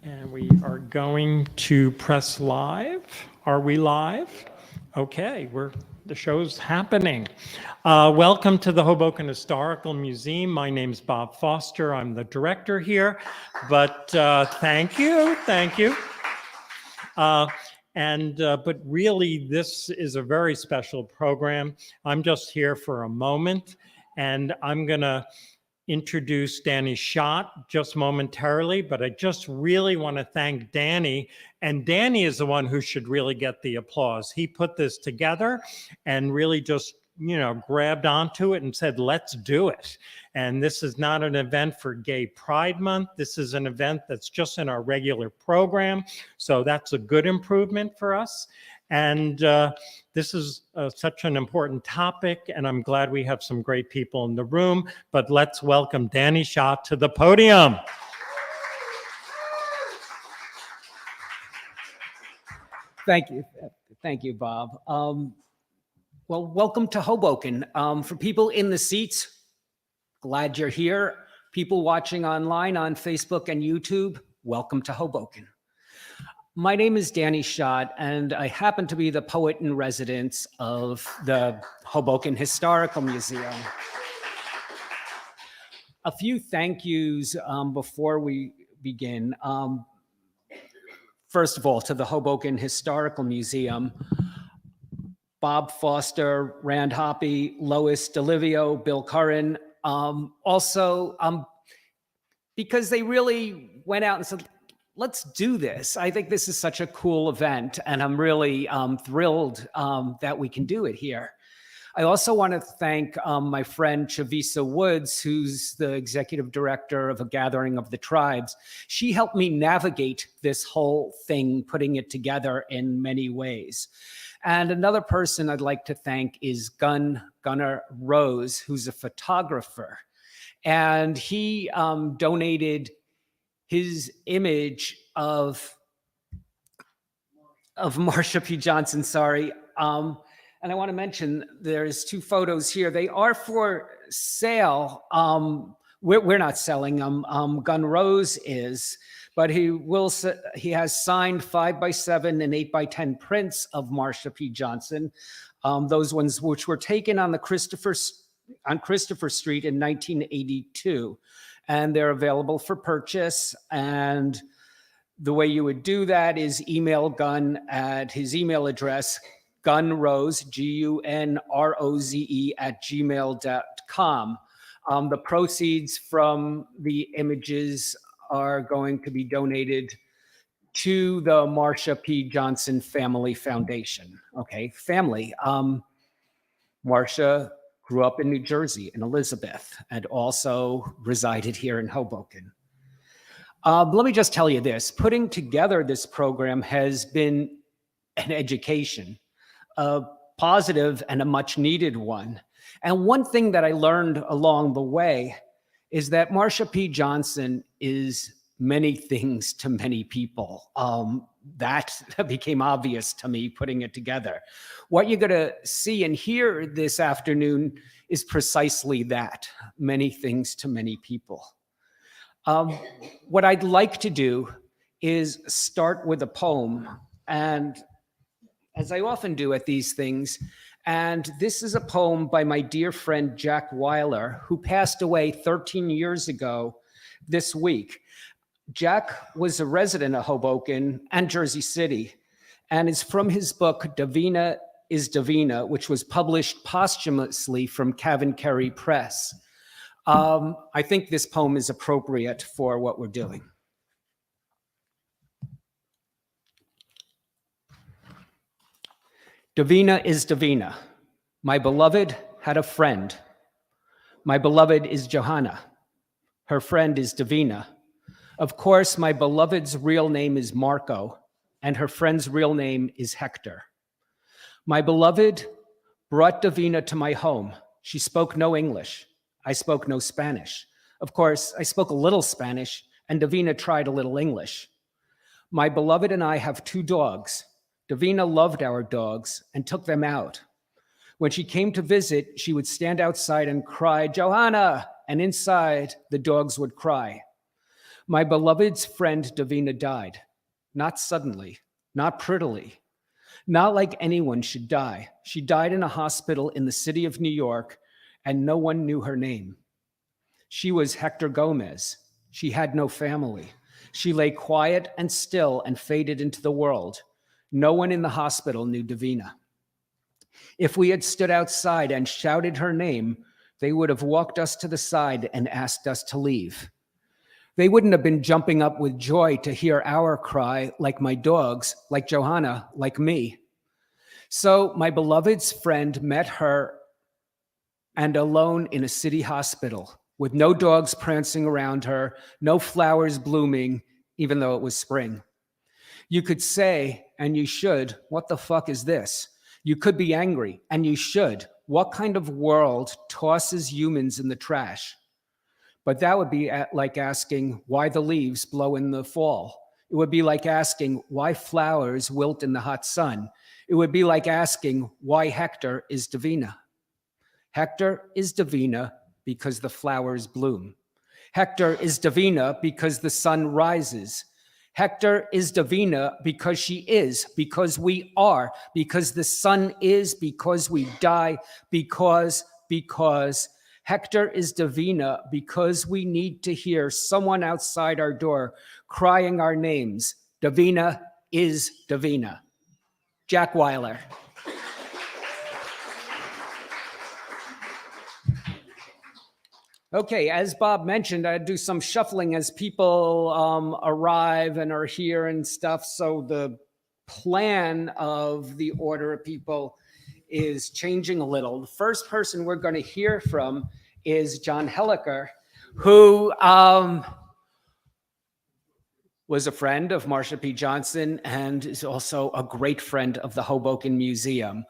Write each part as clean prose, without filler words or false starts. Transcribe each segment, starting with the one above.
And we are going to press live. Are we live? Okay, the show's happening. Welcome to the Hoboken Historical Museum. My name's Bob Foster. I'm the director here, but thank you. But really, this is a very special program. I'm just here for a moment, and I'm gonna introduce Danny Schott just momentarily, but I just really want to thank Danny. And Danny is the one who should really get the applause. He put this together and really just, grabbed onto it and said, let's do it. And this is not an event for Gay Pride Month. This is an event that's just in our regular program. So that's a good improvement for us. And this is such an important topic, and I'm glad we have some great people in the room. But let's welcome Danny Schott to the podium. Thank you, Bob. Well, welcome to Hoboken. For people in the seats, glad you're here. People watching online on Facebook and YouTube, welcome to Hoboken. My name is Danny Schott, and I happen to be the poet in residence of the Hoboken Historical Museum. A few thank yous before we begin. First of all, to the Hoboken Historical Museum, Bob Foster, Rand Hoppy, Lois DeLivio, Bill Curran. Because they really went out and said, let's do this. I think this is such a cool event, and I'm really thrilled that we can do it here. I also want to thank my friend Chavisa Woods, who's the executive director of A Gathering of the Tribes. She helped me navigate this whole thing, putting it together in many ways. And another person I'd like to thank is Gunnar Rose, who's a photographer. And he donated his image of Marsha P. Johnson, and I want to mention there's two photos here. They are for sale. We're not selling them. Gun Rose is, but he has signed 5x7 and 8x10 prints of Marsha P. Johnson. Those ones which were taken on Christopher Street in 1982. And they're available for purchase. And the way you would do that is email Gun at his email address, gunrose, GUNROZE @gmail.com. The proceeds from the images are going to be donated to the Marsha P. Johnson Family Foundation. Okay, family. Marsha grew up in New Jersey, in Elizabeth, and also resided here in Hoboken. Let me just tell you this. Putting together this program has been an education, a positive and a much needed one. And one thing that I learned along the way is that Marsha P. Johnson is many things to many people. That became obvious to me putting it together. What you're going to see and hear this afternoon is precisely that, many things to many people. What I'd like to do is start with a poem, and as I often do at these things, and this is a poem by my dear friend Jack Weiler, who passed away 13 years ago this week. Jack was a resident of Hoboken and Jersey City, and is from his book, Davina is Davina, which was published posthumously from Carey Press. I think this poem is appropriate for what we're doing. Davina is Davina. My beloved had a friend. My beloved is Johanna. Her friend is Davina. Of course, my beloved's real name is Marco, and her friend's real name is Hector. My beloved brought Davina to my home. She spoke no English. I spoke no Spanish. Of course, I spoke a little Spanish, and Davina tried a little English. My beloved and I have 2 dogs. Davina loved our dogs and took them out. When she came to visit, she would stand outside and cry, Johanna, and inside the dogs would cry. My beloved's friend Davina died, not suddenly, not prettily, not like anyone should die. She died in a hospital in the city of New York, and no one knew her name. She was Hector Gomez. She had no family. She lay quiet and still and faded into the world. No one in the hospital knew Davina. If we had stood outside and shouted her name, they would have walked us to the side and asked us to leave. They wouldn't have been jumping up with joy to hear our cry, like my dogs, like Johanna, like me. So my beloved's friend met her, and alone in a city hospital, with no dogs prancing around her, no flowers blooming, even though it was spring. You could say, and you should, what the fuck is this? You could be angry, and you should. What kind of world tosses humans in the trash? But that would be like asking why the leaves blow in the fall. It would be like asking why flowers wilt in the hot sun. It would be like asking why Hector is Davina. Hector is Davina because the flowers bloom. Hector is Davina because the sun rises. Hector is Davina because she is, because we are, because the sun is, because we die, because. Hector is Davina because we need to hear someone outside our door crying our names. Davina is Davina. Jack Weiler. Okay, as Bob mentioned, I do some shuffling as people arrive and are here and stuff. So the plan of the order of people is changing a little. The first person we're going to hear from is John Herliker, who was a friend of Marsha P. Johnson and is also a great friend of the Hoboken Museum.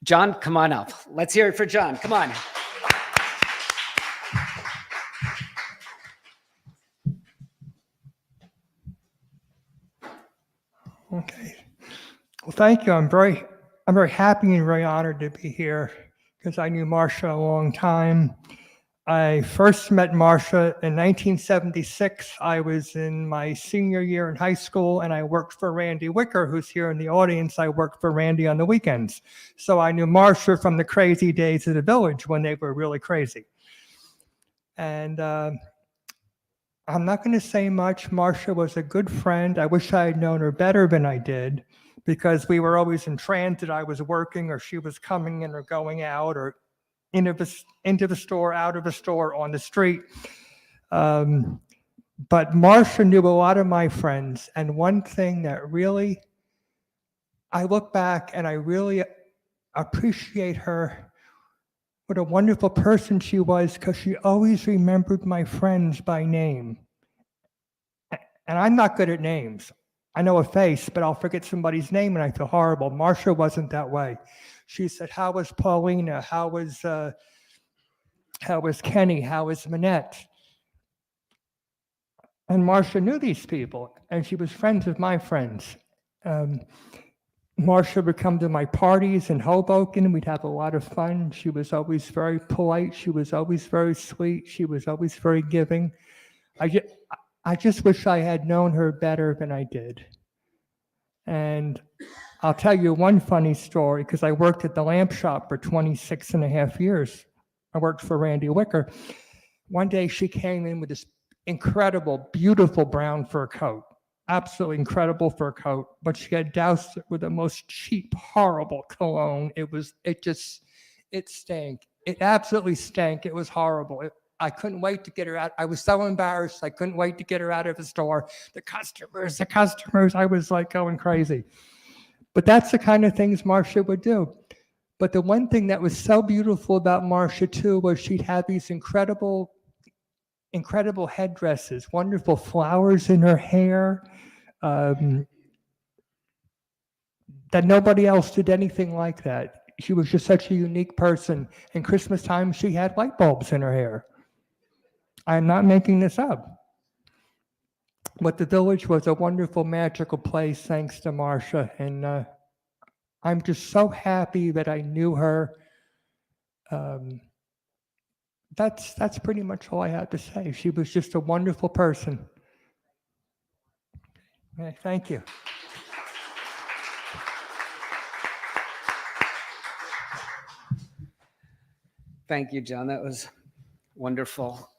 John, come on up. Let's hear it for John. Come on. Okay. Well, thank you. I'm very happy and very honored to be here because I knew Marsha a long time. I first met Marsha in 1976. I was in my senior year in high school, and I worked for Randy Wicker, who's here in the audience. I worked for Randy on the weekends. So I knew Marsha from the crazy days of the village when they were really crazy. And I'm not going to say much. Marsha was a good friend. I wish I had known her better than I did because we were always in transit. I was working or she was coming in or going out or into the store, out of the store, on the street. But Marsha knew a lot of my friends. And one thing that really, I look back and I really appreciate her, what a wonderful person she was, because she always remembered my friends by name. And I'm not good at names. I know a face, but I'll forget somebody's name and I feel horrible. Marsha wasn't that way. She said, how was Paulina? How was Kenny? How was Manette? And Marsha knew these people, and she was friends with my friends. Marsha would come to my parties in Hoboken. We'd have a lot of fun. She was always very polite. She was always very sweet. She was always very giving. I just wish I had known her better than I did. And I'll tell you one funny story, because I worked at the lamp shop for 26 and a half years. I worked for Randy Wicker. One day she came in with this incredible, beautiful brown fur coat. Absolutely incredible fur coat, but she had doused it with the most cheap, horrible cologne. It stank. It absolutely stank. It was horrible. I couldn't wait to get her out. I was so embarrassed. I couldn't wait to get her out of the store. The customers, I was like going crazy. But that's the kind of things Marsha would do. But the one thing that was so beautiful about Marsha too was she'd have these incredible headdresses, wonderful flowers in her hair, that nobody else did anything like that. She was just such a unique person. And Christmas time, she had light bulbs in her hair. I'm not making this up. But the village was a wonderful, magical place thanks to Marsha. And I'm just so happy that I knew her. That's pretty much all I have to say. She was just a wonderful person. Okay, thank you. Thank you, John. That was wonderful.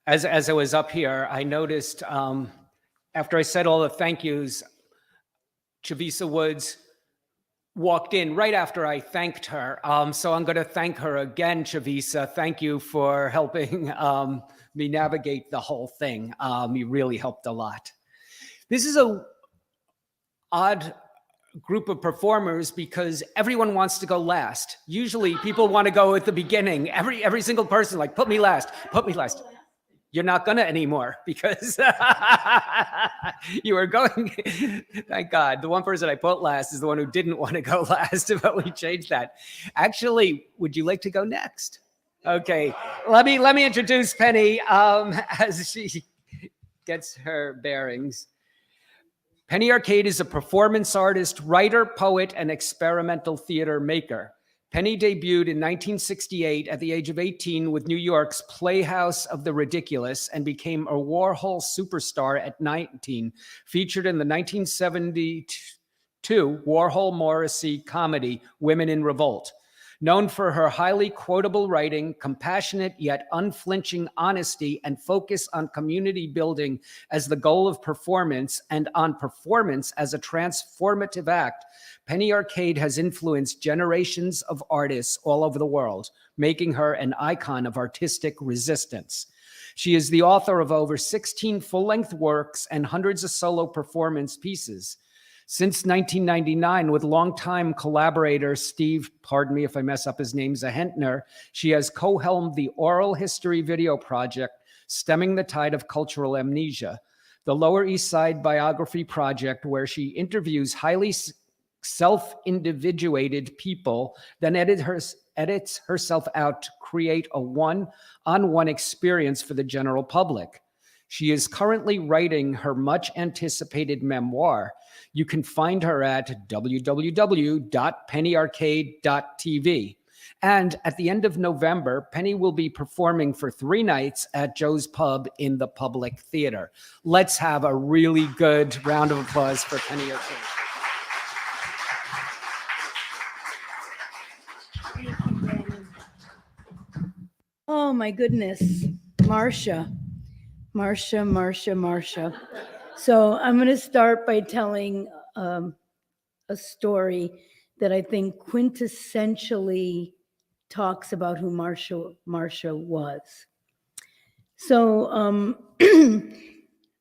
As I was up here, I noticed after I said all the thank yous, Chavisa Woods walked in right after I thanked her. So I'm going to thank her again, Chavisa. Thank you for helping me navigate the whole thing. You really helped a lot. This is a odd group of performers because everyone wants to go last. Usually people want to go at the beginning. Every single person like, put me last, put me last. You're not gonna anymore because you were going, thank God. The one person I put last is the one who didn't want to go last, but we changed that. Actually, would you like to go next? Okay, let me introduce Penny as she gets her bearings. Penny Arcade is a performance artist, writer, poet, and experimental theater maker. Penny debuted in 1968 at the age of 18 with New York's Playhouse of the Ridiculous and became a Warhol superstar at 19, featured in the 1972 Warhol Morrissey comedy Women in Revolt. Known for her highly quotable writing, compassionate yet unflinching honesty, and focus on community building as the goal of performance and on performance as a transformative act, Penny Arcade has influenced generations of artists all over the world, making her an icon of artistic resistance. She is the author of over 16 full-length works and hundreds of solo performance pieces. Since 1999, with longtime collaborator Steve, pardon me if I mess up his name, Zahentner, she has co-helmed the Oral History video project, Stemming the Tide of Cultural Amnesia, the Lower East Side biography project, where she interviews highly self-individuated people, then edits herself out to create a one-on-one experience for the general public. She is currently writing her much-anticipated memoir. You can find her at www.pennyarcade.tv. And at the end of November, Penny will be performing for 3 nights at Joe's Pub in the Public Theater. Let's have a really good round of applause for Penny Arcade. Oh my goodness, Marsha. So I'm going to start by telling a story that I think quintessentially talks about who Marsha was. So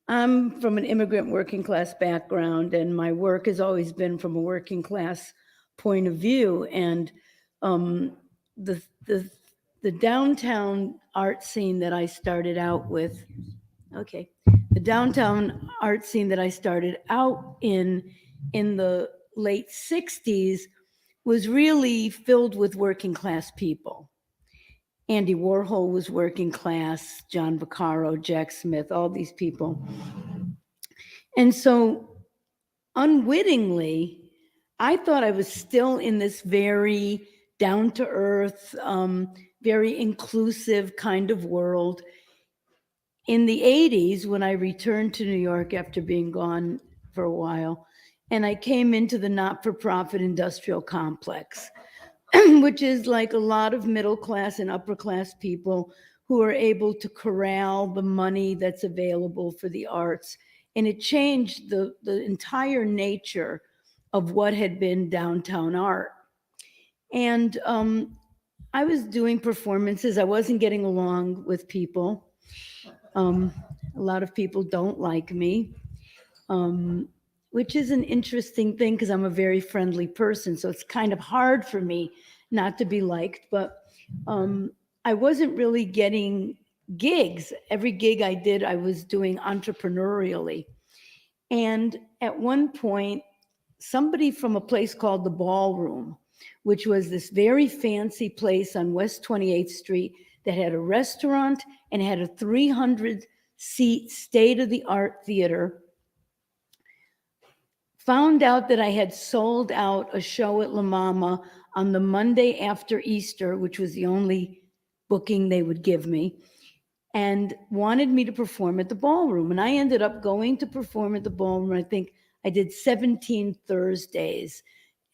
I'm from an immigrant working class background, and my work has always been from a working class point of view. And the downtown art scene that I started out with, the downtown art scene that I started out in the late 60s was really filled with working class people. Andy Warhol was working class, John Vaccaro, Jack Smith, all these people. And so unwittingly, I thought I was still in this very down-to-earth, very inclusive kind of world. In the 80s, when I returned to New York after being gone for a while, and I came into the not-for-profit industrial complex, which is like a lot of middle-class and upper-class people who are able to corral the money that's available for the arts. And it changed the entire nature of what had been downtown art. And I was doing performances. I wasn't getting along with people. A lot of people don't like me, which is an interesting thing because I'm a very friendly person. So it's kind of hard for me not to be liked, but I wasn't really getting gigs. Every gig I did, I was doing entrepreneurially. And at one point, somebody from a place called the Ballroom, which was this very fancy place on West 28th Street that had a restaurant and had a 300-seat state-of-the-art theater, found out that I had sold out a show at La Mama on the Monday after Easter, which was the only booking they would give me. and wanted me to perform at the ballroom. And I ended up going to perform at the ballroom. I think I did 17 Thursdays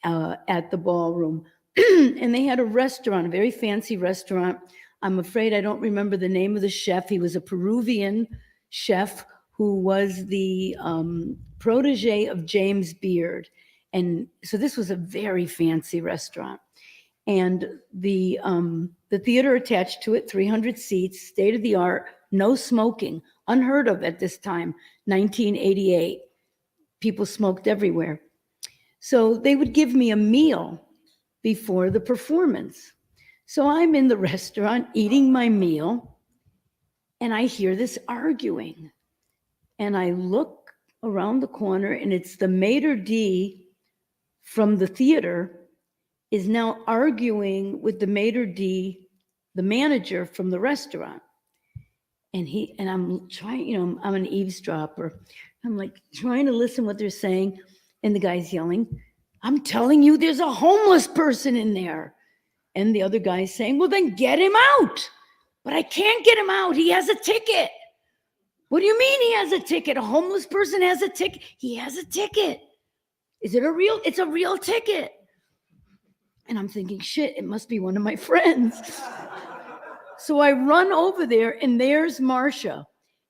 at the ballroom. And they had a restaurant, a very fancy restaurant. I'm afraid I don't remember the name of the chef. He was a Peruvian chef who was the protege of James Beard. And so this was a very fancy restaurant. And the theater attached to it, 300 seats, state of the art, no smoking, unheard of at this time, 1988. People smoked everywhere. So they would give me a meal before the performance. So I'm in the restaurant eating my meal, and I hear this arguing. And I look around the corner, and it's the maitre d' from the theater is now arguing with the maitre d', the manager from the restaurant. And I'm trying, I'm an eavesdropper. I'm like trying to listen what they're saying. And the guy's yelling, "I'm telling you, there's a homeless person in there." And the other guy's saying, "Well, then get him out." "But I can't get him out. He has a ticket." "What do you mean he has a ticket? A homeless person has a ticket." "He has a ticket." "Is it a real? It's a real ticket." And I'm thinking, shit, it must be one of my friends. So I run over there, and there's Marsha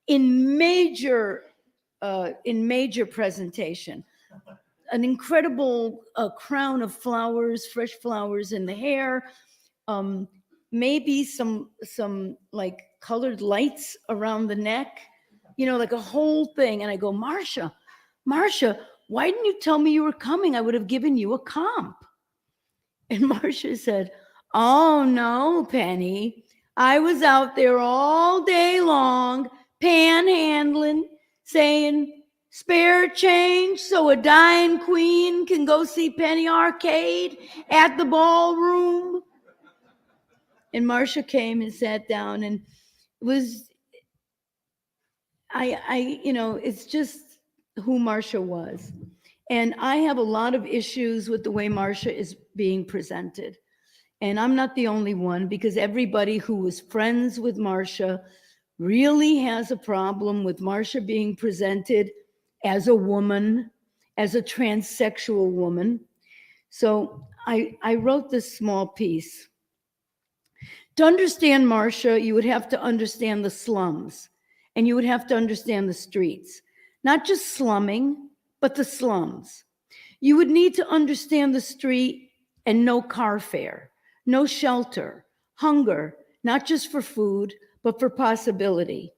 in major presentation. An incredible crown of flowers, fresh flowers in the hair, maybe some like colored lights around the neck, like a whole thing. And I go, Marsha, why didn't you tell me you were coming? I would have given you a comp. And Marsha said, "Oh, no, Penny. I was out there all day long, panhandling, saying, spare change so a dying queen can go see Penny Arcade at the ballroom." And Marsha came and sat down, and it was, it's just who Marsha was. And I have a lot of issues with the way Marsha is being presented. And I'm not the only one, because everybody who was friends with Marsha really has a problem with Marsha being presented as a woman, as a transsexual woman. So I wrote this small piece. To understand Marsha, you would have to understand the slums, and you would have to understand the streets. Not just slumming, but the slums. You would need to understand the street and no car fare, no shelter, hunger, not just for food, but for possibility.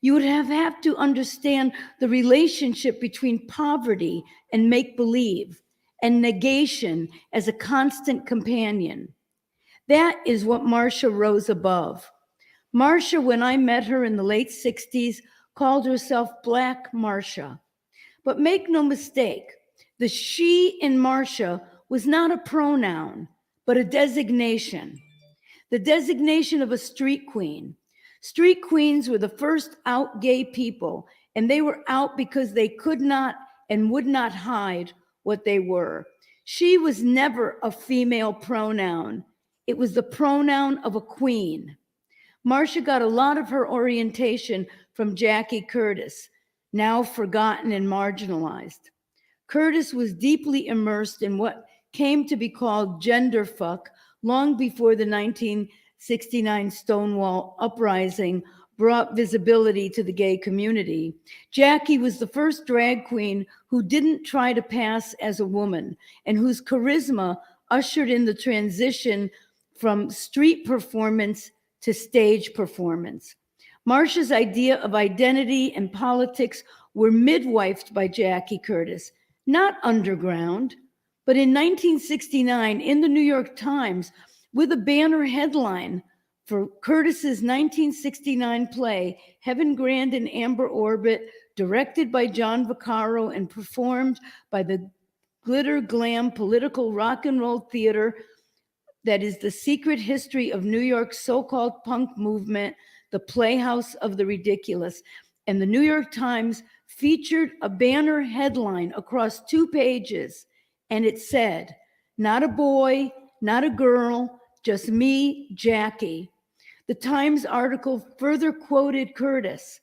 You would have to understand the relationship between poverty and make-believe, and negation as a constant companion. That is what Marsha rose above. Marsha, when I met her in the late 60s, called herself Black Marsha. But make no mistake, the she in Marsha was not a pronoun, but a designation. The designation of a street queen. Street queens were the first out gay people, and they were out because they could not and would not hide what they were. She was never a female pronoun. It was the pronoun of a queen. Marsha got a lot of her orientation from Jackie Curtis, now forgotten and marginalized. Curtis was deeply immersed in what came to be called gender fuck long before the 1969 Stonewall uprising brought visibility to the gay community. Jackie was the first drag queen who didn't try to pass as a woman, and whose charisma ushered in the transition from street performance to stage performance. Marsha's idea of identity and politics were midwifed by Jackie Curtis, not underground, but in 1969 in the New York Times with a banner headline for Curtis's 1969 play, Heaven Grand in Amber Orbit, directed by John Vaccaro and performed by the glitter glam political rock and roll theater that is the secret history of New York's so-called punk movement, the Playhouse of the Ridiculous. And the New York Times featured a banner headline across 2 pages, and it said, "Not a boy, not a girl, just me, Jackie." The Times article further quoted Curtis,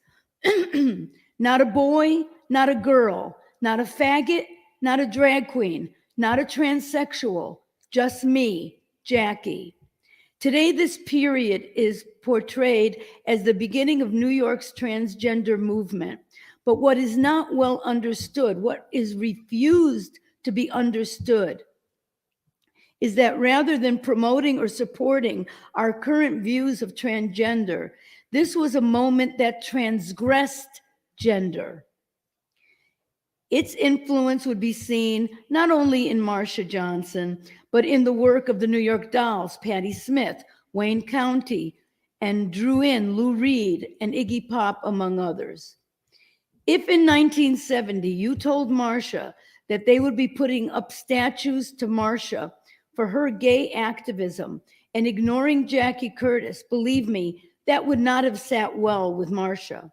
not a boy, not a girl, not a faggot, not a drag queen, not a transsexual, just me, Jackie. Today, this period is portrayed as the beginning of New York's transgender movement. But what is not well understood, what is refused to be understood, is that rather than promoting or supporting our current views of transgender, this was a moment that transgressed gender. Its influence would be seen not only in Marsha Johnson, but in the work of the New York Dolls, Patti Smith, Wayne County, and drew in Lou Reed and Iggy Pop, among others. If in 1970 you told Marsha that they would be putting up statues to Marsha for her gay activism and ignoring Jackie Curtis, believe me, that would not have sat well with Marsha.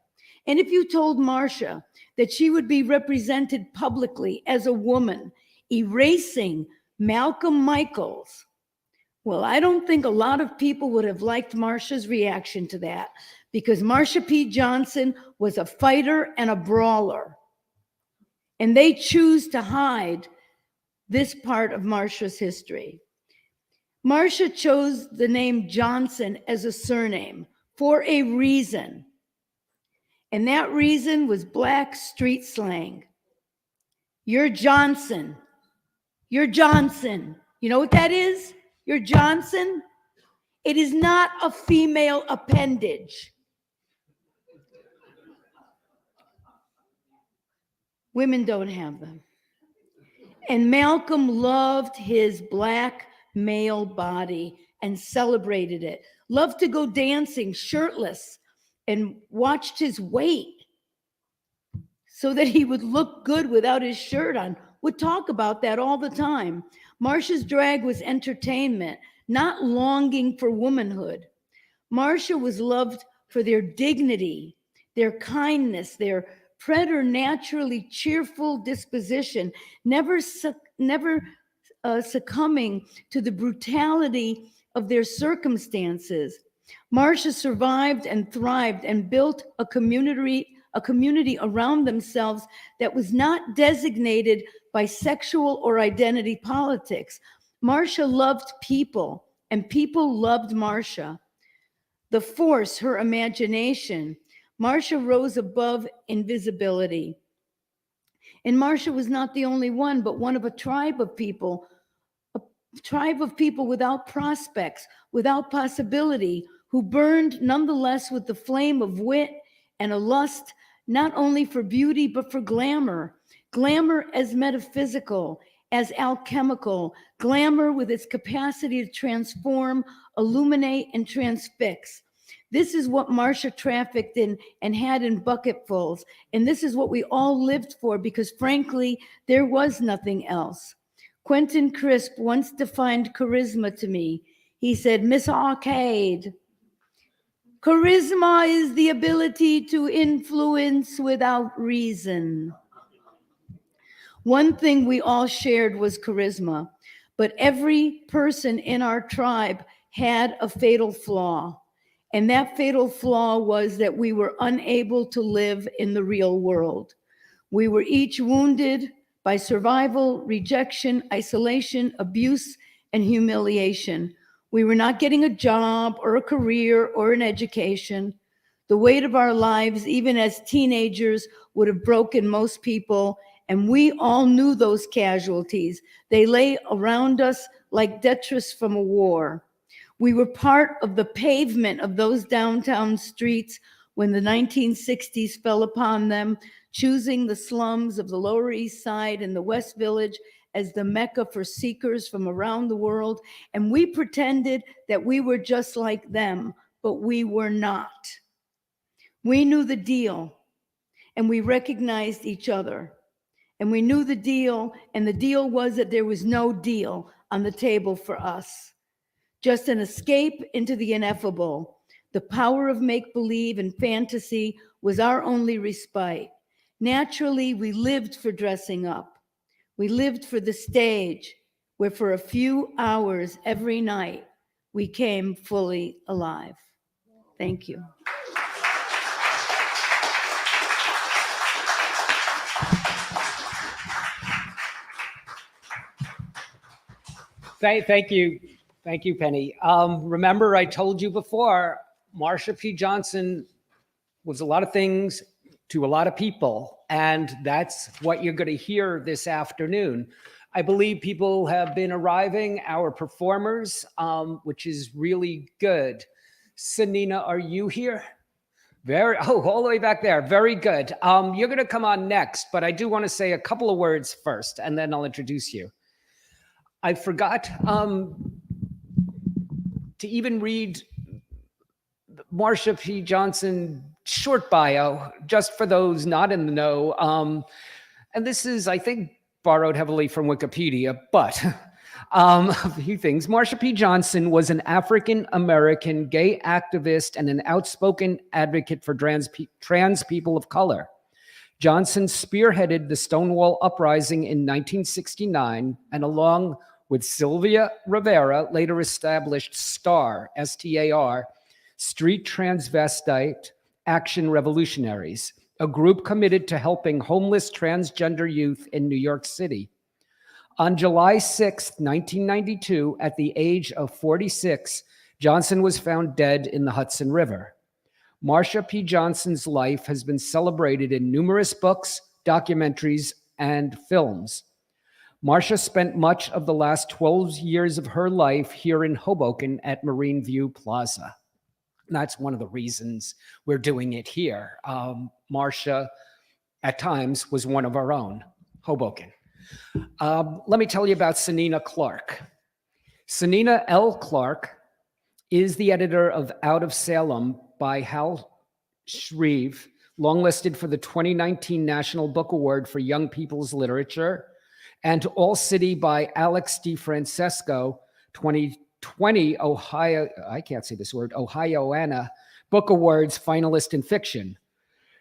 And if you told Marsha that she would be represented publicly as a woman, erasing Malcolm Michaels, well, I don't think a lot of people would have liked Marsha's reaction to that, because Marsha P. Johnson was a fighter and a brawler. And they choose to hide this part of Marsha's history. Marsha chose the name Johnson as a surname for a reason. And that reason was Black street slang. You're Johnson. You're Johnson. You know what that is? You're Johnson. It is not a female appendage. Women don't have them. And Malcolm loved his Black male body and celebrated it. Loved to go dancing shirtless and watched his weight so that he would look good without his shirt on. Would talk about that all the time. Marsha's drag was entertainment, not longing for womanhood. Marsha was loved for their dignity, their kindness, their preternaturally cheerful disposition, never succumbing to the brutality of their circumstances. Marsha survived and thrived and built a community around themselves that was not designated by sexual or identity politics. Marsha loved people, and people loved Marsha. The force, her imagination. Marsha rose above invisibility. And Marsha was not the only one, but one of a tribe of people without prospects, without possibility, who burned nonetheless with the flame of wit and a lust not only for beauty, but for glamour. Glamour as metaphysical, as alchemical, glamour with its capacity to transform, illuminate, and transfix. This is what Marsha trafficked in and had in bucketfuls. And this is what we all lived for, because frankly, there was nothing else. Quentin Crisp once defined charisma to me. He said, Miss Arcade, charisma is the ability to influence without reason. One thing we all shared was charisma, but every person in our tribe had a fatal flaw. And that fatal flaw was that we were unable to live in the real world. We were each wounded by survival, rejection, isolation, abuse, and humiliation. We were not getting a job or a career or an education. The weight of our lives, even as teenagers, would have broken most people, and we all knew those casualties. They lay around us like detritus from a war. We were part of the pavement of those downtown streets when the 1960s fell upon them, choosing the slums of the Lower East Side and the West Village as the mecca for seekers from around the world. And we pretended that we were just like them, but we were not. We knew the deal, and we recognized each other. And we knew the deal, and the deal was that there was no deal on the table for us. Just an escape into the ineffable. The power of make-believe and fantasy was our only respite. Naturally, we lived for dressing up. We lived for the stage, where for a few hours every night, we came fully alive. Thank you. Thank you. Thank you, Penny. Remember, I told you before, Marsha P. Johnson was a lot of things to a lot of people, and that's what you're going to hear this afternoon. I believe people have been arriving, our performers, which is really good. Sanina, are you here? All the way back there. Very good. You're going to come on next, but I do want to say a couple of words first, and then I'll introduce you. I forgot to even read Marsha P. Johnson short bio, just for those not in the know. And this is, I think, borrowed heavily from Wikipedia, but a few things. Marsha P. Johnson was an African-American gay activist and an outspoken advocate for trans people of color. Johnson spearheaded the Stonewall Uprising in 1969, and along with Sylvia Rivera, later established STAR, S-T-A-R, Street Transvestite Action Revolutionaries, a group committed to helping homeless transgender youth in New York City. On July 6, 1992, at the age of 46, Johnson was found dead in the Hudson River. Marsha P. Johnson's life has been celebrated in numerous books, documentaries, and films. Marsha spent much of the last 12 years of her life here in Hoboken at Marine View Plaza. And that's one of the reasons we're doing it here. Marsha, at times, was one of our own, Hoboken. Let me tell you about Sanina Clark. Sanina L. Clark is the editor of Out of Salem by Hal Shreve, longlisted for the 2019 National Book Award for Young People's Literature, and All City by Alex DeFrancesco, 2020 Ohioana Book Awards finalist in fiction.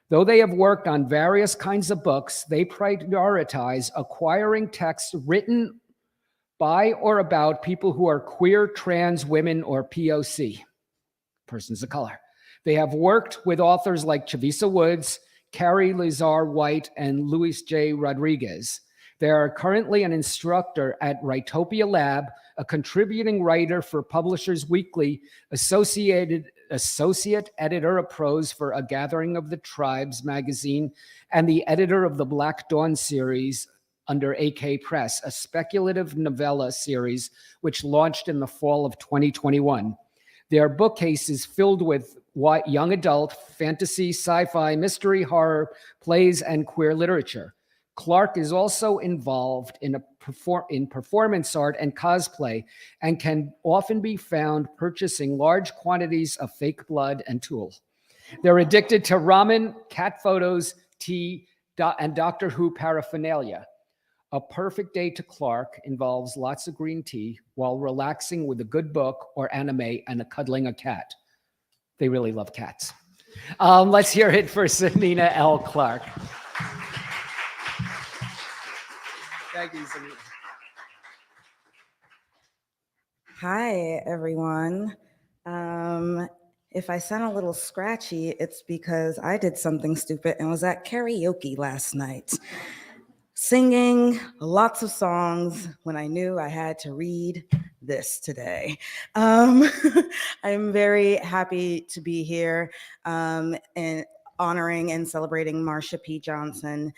Though they have worked on various kinds of books, they prioritize acquiring texts written by or about people who are queer, trans, women, or POC, persons of color. They have worked with authors like Chavisa Woods, Carrie Lazar White, and Luis J. Rodriguez. They are currently an instructor at Writopia Lab, a contributing writer for Publishers Weekly, associate editor of prose for A Gathering of the Tribes magazine, and the editor of the Black Dawn series under AK Press, a speculative novella series which launched in the fall of 2021. Their bookcase is filled with young adult, fantasy, sci-fi, mystery, horror, plays, and queer literature. Clark is also involved in performance art and cosplay, and can often be found purchasing large quantities of fake blood and tulle. They're addicted to ramen, cat photos, tea, and Doctor Who paraphernalia. A perfect day to Clark involves lots of green tea while relaxing with a good book or anime and cuddling a cat. They really love cats. Let's hear it for Sanina L. Clark. Thank you, Sanina. Hi, everyone. If I sound a little scratchy, it's because I did something stupid and was at karaoke last night, singing lots of songs when I knew I had to read this today. I'm very happy to be here and honoring and celebrating Marsha P. Johnson.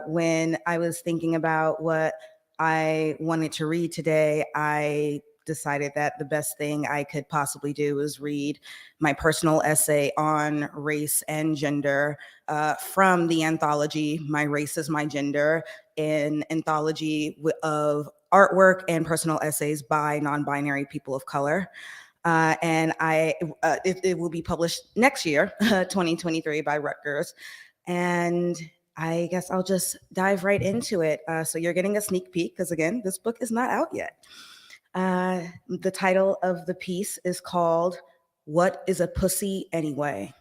When I was thinking about what I wanted to read today, I decided that the best thing I could possibly do was read my personal essay on race and gender from the anthology, My Race is My Gender, an anthology of artwork and personal essays by non-binary people of color. And it will be published next year, 2023, by Rutgers. And I guess I'll just dive right into it. So you're getting a sneak peek, because again, this book is not out yet. The title of the piece is called What is a Pussy Anyway?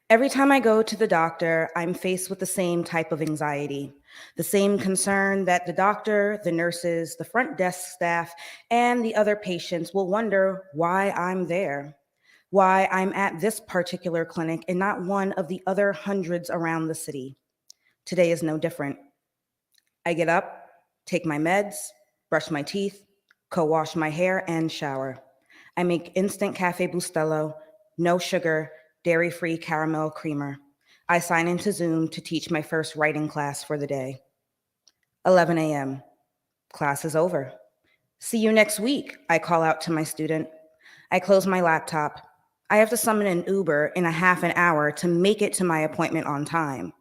Every time I go to the doctor, I'm faced with the same type of anxiety, the same concern that the doctor, the nurses, the front desk staff, and the other patients will wonder why I'm there. why I'm at this particular clinic and not one of the other hundreds around the city. Today is no different. I get up, take my meds, brush my teeth, co-wash my hair, and shower. I make instant Cafe Bustelo, no sugar, dairy-free caramel creamer. I sign into Zoom to teach my first writing class for the day. 11 a.m. Class is over. See you next week, I call out to my student. I close my laptop. I have to summon an Uber in a half an hour to make it to my appointment on time.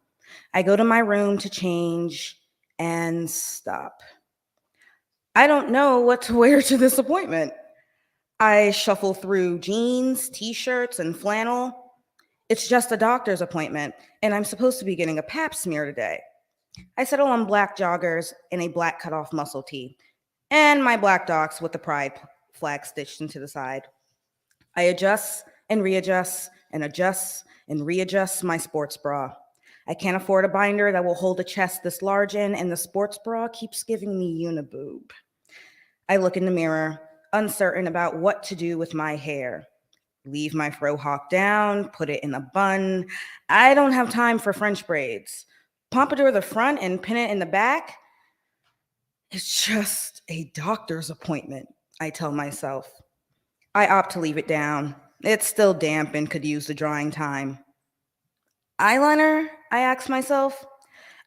I go to my room to change and stop. I don't know what to wear to this appointment. I shuffle through jeans, t-shirts, and flannel. It's just a doctor's appointment, and I'm supposed to be getting a pap smear today. I settle on black joggers and a black cutoff muscle tee, and my black docs with the pride flag stitched into the side. I adjust and readjust and adjust and readjust my sports bra. I can't afford a binder that will hold a chest this large in, and the sports bra keeps giving me uniboob. I look in the mirror, uncertain about what to do with my hair. Leave my fro hawk down, put it in a bun. I don't have time for French braids. Pompadour the front and pin it in the back? It's just a doctor's appointment, I tell myself. I opt to leave it down. It's still damp and could use the drying time. Eyeliner, I ask myself.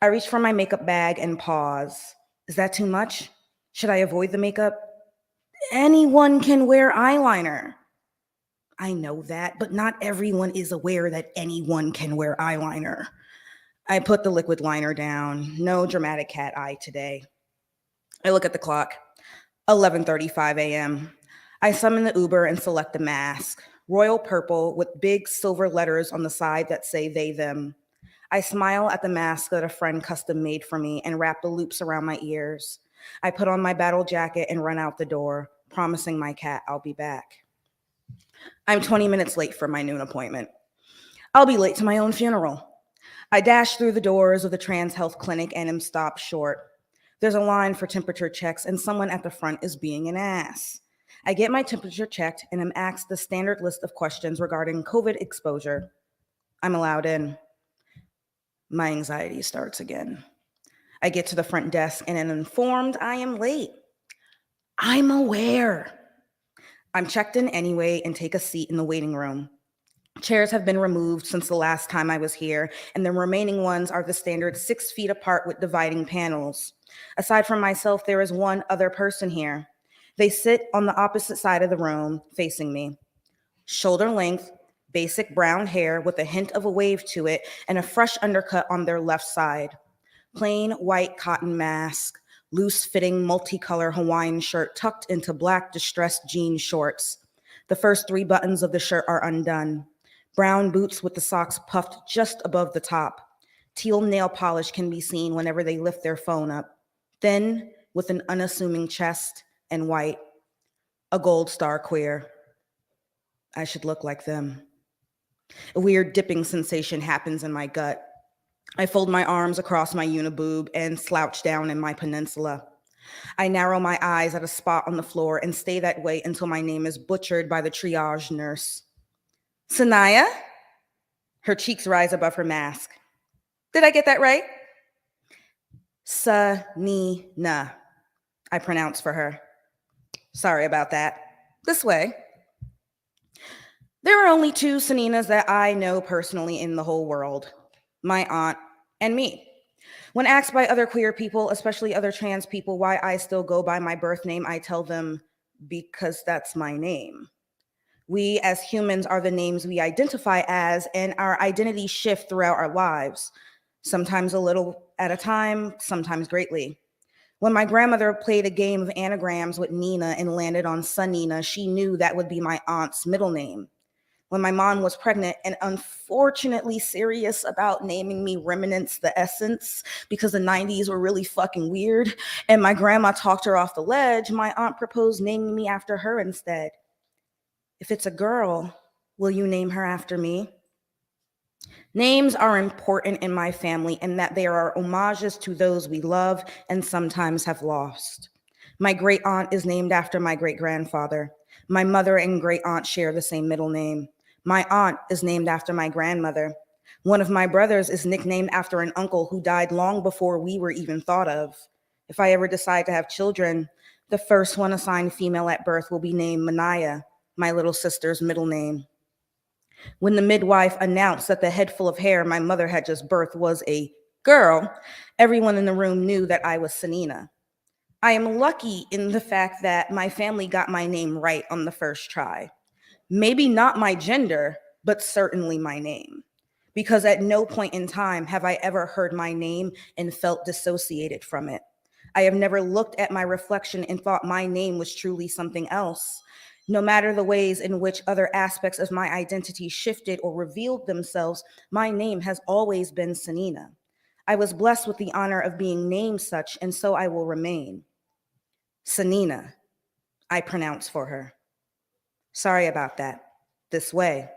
I reach for my makeup bag and pause. Is that too much? Should I avoid the makeup? Anyone can wear eyeliner. I know that, but not everyone is aware that anyone can wear eyeliner. I put the liquid liner down. No dramatic cat eye today. I look at the clock. 11:35 a.m. I summon the Uber and select the mask. Royal purple with big silver letters on the side that say they, them. I smile at the mask that a friend custom made for me and wrap the loops around my ears. I put on my battle jacket and run out the door, promising my cat I'll be back. I'm 20 minutes late for my noon appointment. I'll be late to my own funeral. I dash through the doors of the Trans Health Clinic and am stopped short. There's a line for temperature checks and someone at the front is being an ass. I get my temperature checked and am asked the standard list of questions regarding COVID exposure. I'm allowed in. My anxiety starts again. I get to the front desk and am informed I am late. I'm aware. I'm checked in anyway and take a seat in the waiting room. Chairs have been removed since the last time I was here, and the remaining ones are the standard 6 feet apart with dividing panels. Aside from myself, there is one other person here. They sit on the opposite side of the room, facing me. Shoulder length, basic brown hair with a hint of a wave to it, and a fresh undercut on their left side. Plain white cotton mask, loose-fitting multicolor Hawaiian shirt tucked into black distressed jean shorts. The first 3 buttons of the shirt are undone. Brown boots with the socks puffed just above the top. Teal nail polish can be seen whenever they lift their phone up. Thin, with an unassuming chest, and white. A gold star queer. I should look like them. A weird dipping sensation happens in my gut. I fold my arms across my uniboob and slouch down in my peninsula. I narrow my eyes at a spot on the floor and stay that way until my name is butchered by the triage nurse. Sanaya? Her cheeks rise above her mask. Did I get that right? Sanina, I pronounce for her. Sorry about that. This way. There are only 2 Saninas that I know personally in the whole world. My aunt and me. When asked by other queer people, especially other trans people, why I still go by my birth name, I tell them, because that's my name. We as humans are the names we identify as, and our identities shift throughout our lives, sometimes a little at a time, sometimes greatly. When my grandmother played a game of anagrams with Nina and landed on Sanina, she knew that would be my aunt's middle name. When my mom was pregnant and unfortunately serious about naming me Remnants the Essence because the 90s were really fucking weird and my grandma talked her off the ledge, my aunt proposed naming me after her instead. If it's a girl, will you name her after me? Names are important in my family in that they are homages to those we love and sometimes have lost. My great aunt is named after my great grandfather. My mother and great aunt share the same middle name. My aunt is named after my grandmother. One of my brothers is nicknamed after an uncle who died long before we were even thought of. If I ever decide to have children, the first one assigned female at birth will be named Manaya, my little sister's middle name. When the midwife announced that the head full of hair my mother had just birthed was a girl, everyone in the room knew that I was Sanina. I am lucky in the fact that my family got my name right on the first try. Maybe not my gender, but certainly my name. Because at no point in time have I ever heard my name and felt dissociated from it. I have never looked at my reflection and thought my name was truly something else. No matter the ways in which other aspects of my identity shifted or revealed themselves, my name has always been Sanina. I was blessed with the honor of being named such, and so I will remain. Sanina, I pronounce for her. Sorry about that. This way.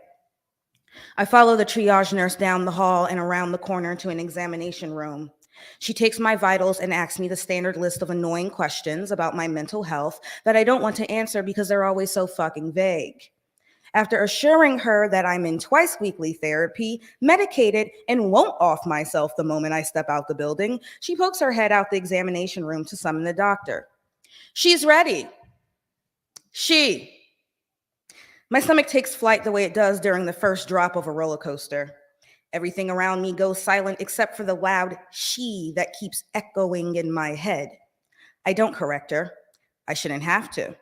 I follow the triage nurse down the hall and around the corner to an examination room. She takes my vitals and asks me the standard list of annoying questions about my mental health that I don't want to answer because they're always so fucking vague. After assuring her that I'm in twice weekly therapy, medicated, and won't off myself the moment I step out the building, she pokes her head out the examination room to summon the doctor. She's ready. My stomach takes flight the way it does during the first drop of a roller coaster. Everything around me goes silent except for the loud she that keeps echoing in my head. I don't correct her. I shouldn't have to.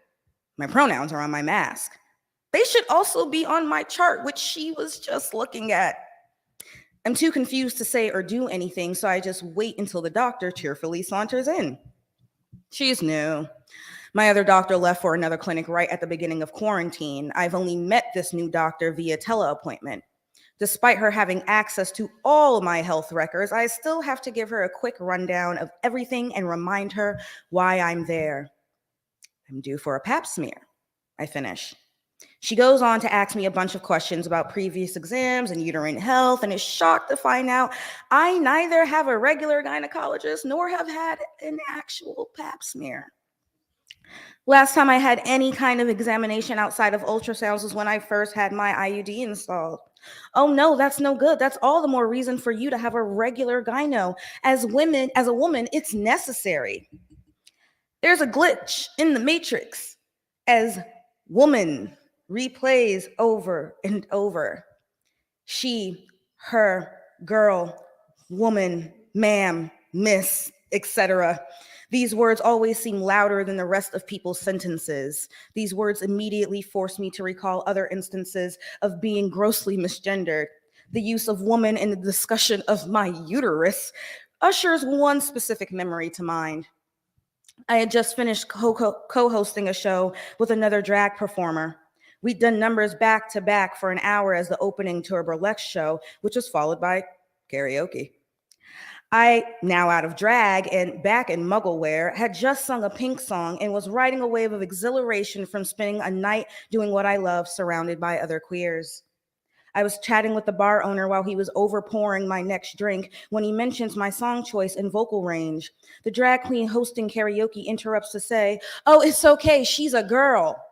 My pronouns are on my mask. They should also be on my chart, which she was just looking at. I'm too confused to say or do anything, so I just wait until the doctor cheerfully saunters in. She's new. My other doctor left for another clinic right at the beginning of quarantine. I've only met this new doctor via teleappointment. Despite her having access to all my health records, I still have to give her a quick rundown of everything and remind her why I'm there. I'm due for a pap smear. I finish. She goes on to ask me a bunch of questions about previous exams and uterine health, and is shocked to find out I neither have a regular gynecologist nor have had an actual pap smear. Last time I had any kind of examination outside of ultrasounds was when I first had my IUD installed. Oh no, that's no good. That's all the more reason for you to have a regular gyno. As a woman, it's necessary. There's a glitch in the matrix as woman replays over and over. She, her, girl, woman, ma'am, miss, etc. These words always seem louder than the rest of people's sentences. These words immediately force me to recall other instances of being grossly misgendered. The use of woman in the discussion of my uterus ushers one specific memory to mind. I had just finished co-hosting a show with another drag performer. We'd done numbers back to back for an hour as the opening to a burlesque show, which was followed by karaoke. I, now out of drag and back in muggle wear, had just sung a Pink song and was riding a wave of exhilaration from spending a night doing what I love, surrounded by other queers. I was chatting with the bar owner while he was overpouring my next drink when he mentions my song choice and vocal range. The drag queen hosting karaoke interrupts to say, "Oh, it's okay, she's a girl."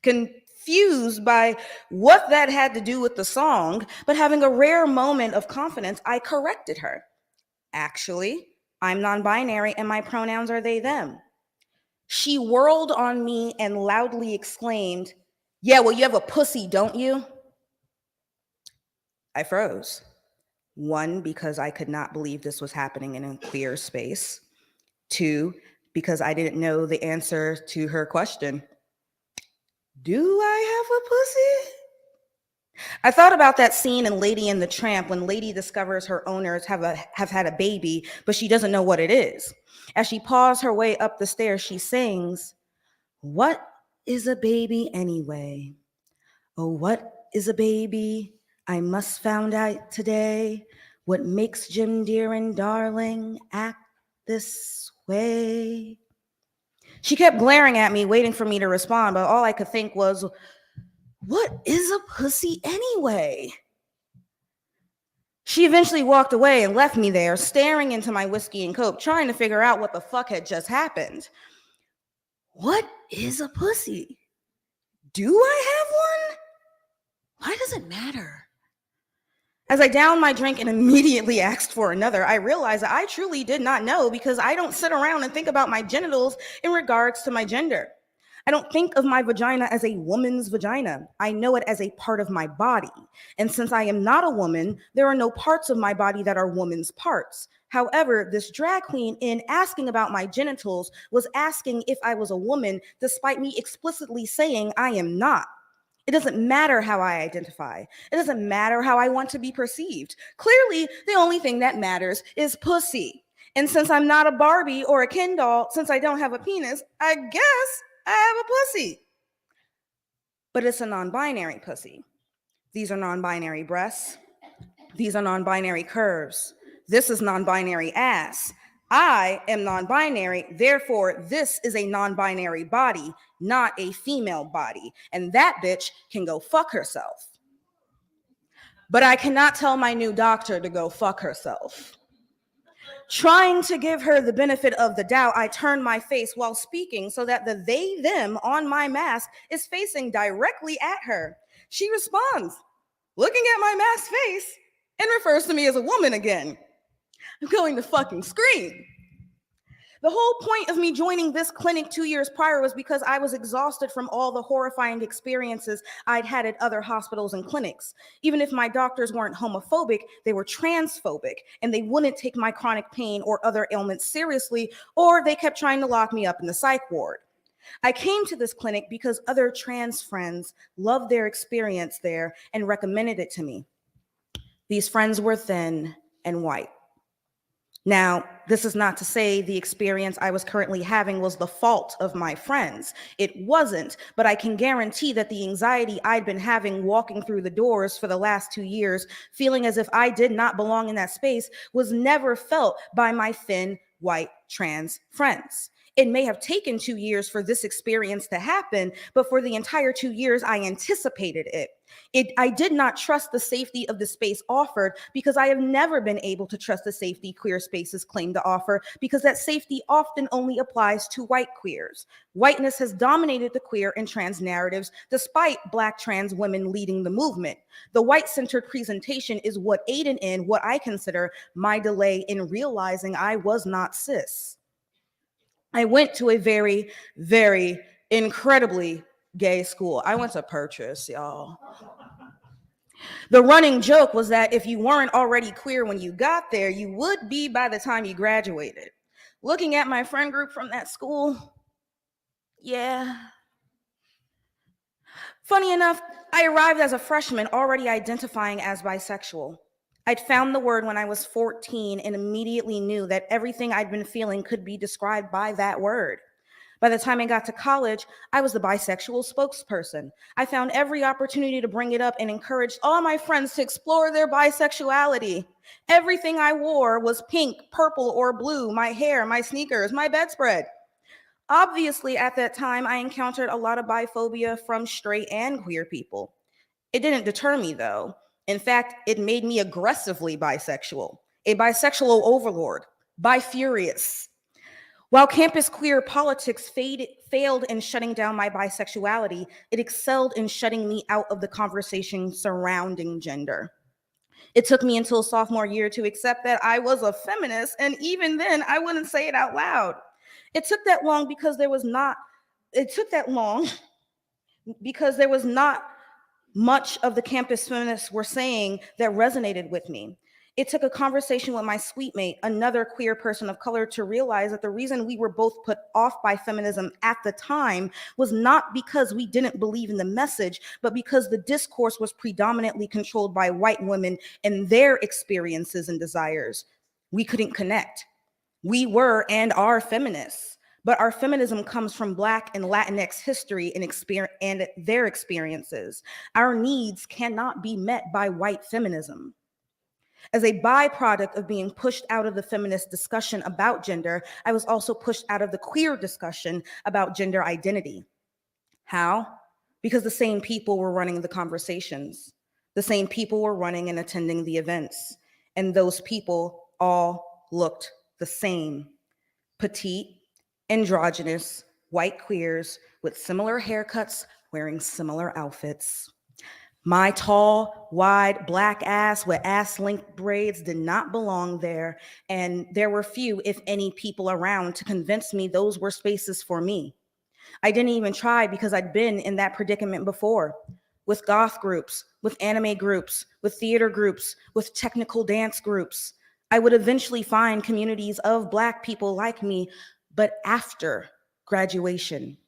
Confused by what that had to do with the song, but having a rare moment of confidence, I corrected her. Actually, I'm non-binary and my pronouns are they, them. She whirled on me and loudly exclaimed, "Yeah, well, you have a pussy, don't you?" I froze. One, because I could not believe this was happening in a queer space. Two, because I didn't know the answer to her question. Do I have a pussy? I thought about that scene in Lady and the Tramp when Lady discovers her owners have had a baby, but she doesn't know what it is. As she paws her way up the stairs, she sings, "What is a baby anyway? Oh, what is a baby? I must find out today. What makes Jim dear and darling act this way?" She kept glaring at me, waiting for me to respond, but all I could think was, what is a pussy anyway? She eventually walked away and left me there, staring into my whiskey and coke, trying to figure out what the fuck had just happened. What is a pussy? Do I have one? Why does it matter? As I downed my drink and immediately asked for another, I realized that I truly did not know because I don't sit around and think about my genitals in regards to my gender. I don't think of my vagina as a woman's vagina. I know it as a part of my body. And since I am not a woman, there are no parts of my body that are woman's parts. However, this drag queen, in asking about my genitals, was asking if I was a woman, despite me explicitly saying I am not. It doesn't matter how I identify. It doesn't matter how I want to be perceived. Clearly, the only thing that matters is pussy. And since I'm not a Barbie or a Ken doll, since I don't have a penis, I guess I have a pussy. But it's a non-binary pussy. These are non-binary breasts. These are non-binary curves. This is non-binary ass. I am non-binary, therefore this is a non-binary body, not a female body. And that bitch can go fuck herself. But I cannot tell my new doctor to go fuck herself. Trying to give her the benefit of the doubt, I turn my face while speaking so that the they, them on my mask is facing directly at her. She responds, looking at my masked face, and refers to me as a woman again. I'm going to fucking scream. The whole point of me joining this clinic 2 years prior was because I was exhausted from all the horrifying experiences I'd had at other hospitals and clinics. Even if my doctors weren't homophobic, they were transphobic, and they wouldn't take my chronic pain or other ailments seriously, or they kept trying to lock me up in the psych ward. I came to this clinic because other trans friends loved their experience there and recommended it to me. These friends were thin and white. Now, this is not to say the experience I was currently having was the fault of my friends. It wasn't, but I can guarantee that the anxiety I'd been having walking through the doors for the last 2 years, feeling as if I did not belong in that space, was never felt by my thin, white, trans friends. It may have taken 2 years for this experience to happen, but for the entire 2 years, I anticipated it. I did not trust the safety of the space offered because I have never been able to trust the safety queer spaces claim to offer because that safety often only applies to white queers. Whiteness has dominated the queer and trans narratives despite Black trans women leading the movement. The white-centered presentation is what aided in what I consider my delay in realizing I was not cis. I went to a very, very incredibly gay school. I went to Purchase, y'all. The running joke was that if you weren't already queer when you got there, you would be by the time you graduated. Looking at my friend group from that school, yeah. Funny enough, I arrived as a freshman already identifying as bisexual. I'd found the word when I was 14 and immediately knew that everything I'd been feeling could be described by that word. By the time I got to college, I was the bisexual spokesperson. I found every opportunity to bring it up and encouraged all my friends to explore their bisexuality. Everything I wore was pink, purple, or blue, my hair, my sneakers, my bedspread. Obviously, at that time, I encountered a lot of biphobia from straight and queer people. It didn't deter me, though. In fact, it made me aggressively bisexual, a bisexual overlord, bifurious. While campus queer politics failed in shutting down my bisexuality, it excelled in shutting me out of the conversation surrounding gender. It took me until sophomore year to accept that I was a feminist, and even then, I wouldn't say it out loud. It took that long because there was not much of the campus feminists were saying that resonated with me. It took a conversation with my suite mate, another queer person of color, to realize that the reason we were both put off by feminism at the time was not because we didn't believe in the message, but because the discourse was predominantly controlled by white women and their experiences and desires. We couldn't connect. We were and are feminists, but our feminism comes from Black and Latinx history and their experiences. Our needs cannot be met by white feminism. As a byproduct of being pushed out of the feminist discussion about gender, I was also pushed out of the queer discussion about gender identity. How? Because the same people were running the conversations. The same people were running and attending the events. And those people all looked the same. Petite, androgynous, white queers with similar haircuts, wearing similar outfits. My tall, wide, black ass with ass-length braids did not belong there, and there were few, if any, people around to convince me those were spaces for me. I didn't even try because I'd been in that predicament before, with goth groups, with anime groups, with theater groups, with technical dance groups. I would eventually find communities of Black people like me, but after graduation.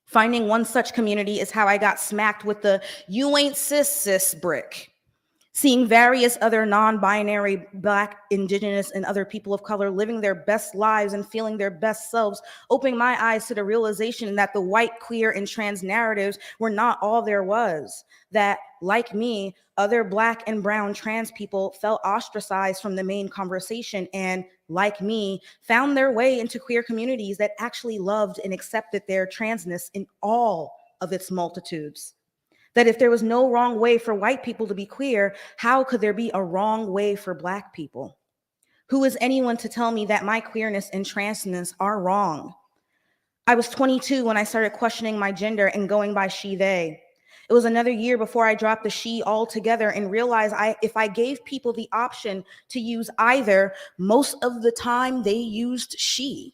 Finding one such community is how I got smacked with the "you ain't cis brick." Seeing various other non-binary Black, Indigenous, and other people of color living their best lives and feeling their best selves, opening my eyes to the realization that the white, queer, and trans narratives were not all there was. That, like me, other Black and brown trans people felt ostracized from the main conversation and, like me, found their way into queer communities that actually loved and accepted their transness in all of its multitudes. That if there was no wrong way for white people to be queer, how could there be a wrong way for Black people? Who is anyone to tell me that my queerness and transness are wrong? I was 22 when I started questioning my gender and going by she, they. It was another year before I dropped the she altogether and realized if I gave people the option to use either, most of the time they used she.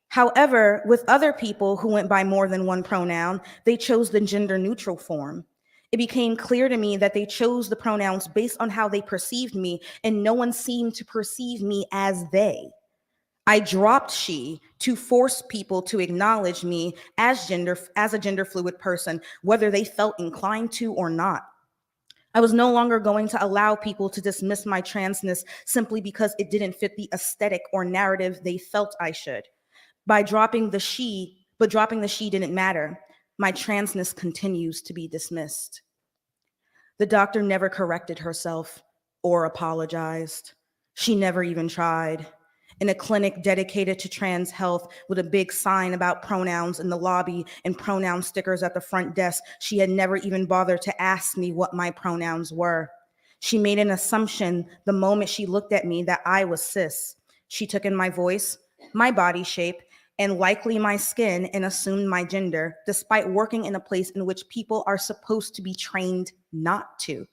However, with other people who went by more than one pronoun, they chose the gender neutral form. It became clear to me that they chose the pronouns based on how they perceived me, and no one seemed to perceive me as they. I dropped she to force people to acknowledge me as a gender fluid person, whether they felt inclined to or not. I was no longer going to allow people to dismiss my transness simply because it didn't fit the aesthetic or narrative they felt I should. But dropping the she didn't matter. My transness continues to be dismissed. The doctor never corrected herself or apologized. She never even tried. In a clinic dedicated to trans health with a big sign about pronouns in the lobby and pronoun stickers at the front desk, she had never even bothered to ask me what my pronouns were. She made an assumption the moment she looked at me that I was cis. She took in my voice, my body shape, and likely my skin and assumed my gender, despite working in a place in which people are supposed to be trained not to.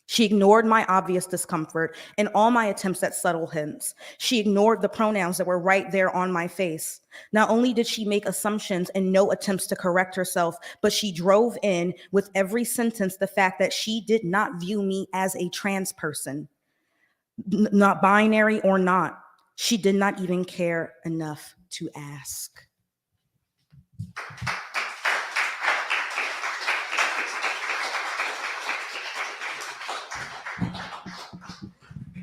She ignored my obvious discomfort and all my attempts at subtle hints. She ignored the pronouns that were right there on my face. Not only did she make assumptions and no attempts to correct herself, but she drove in with every sentence the fact that she did not view me as a trans person, not binary or not. She did not even care enough to ask.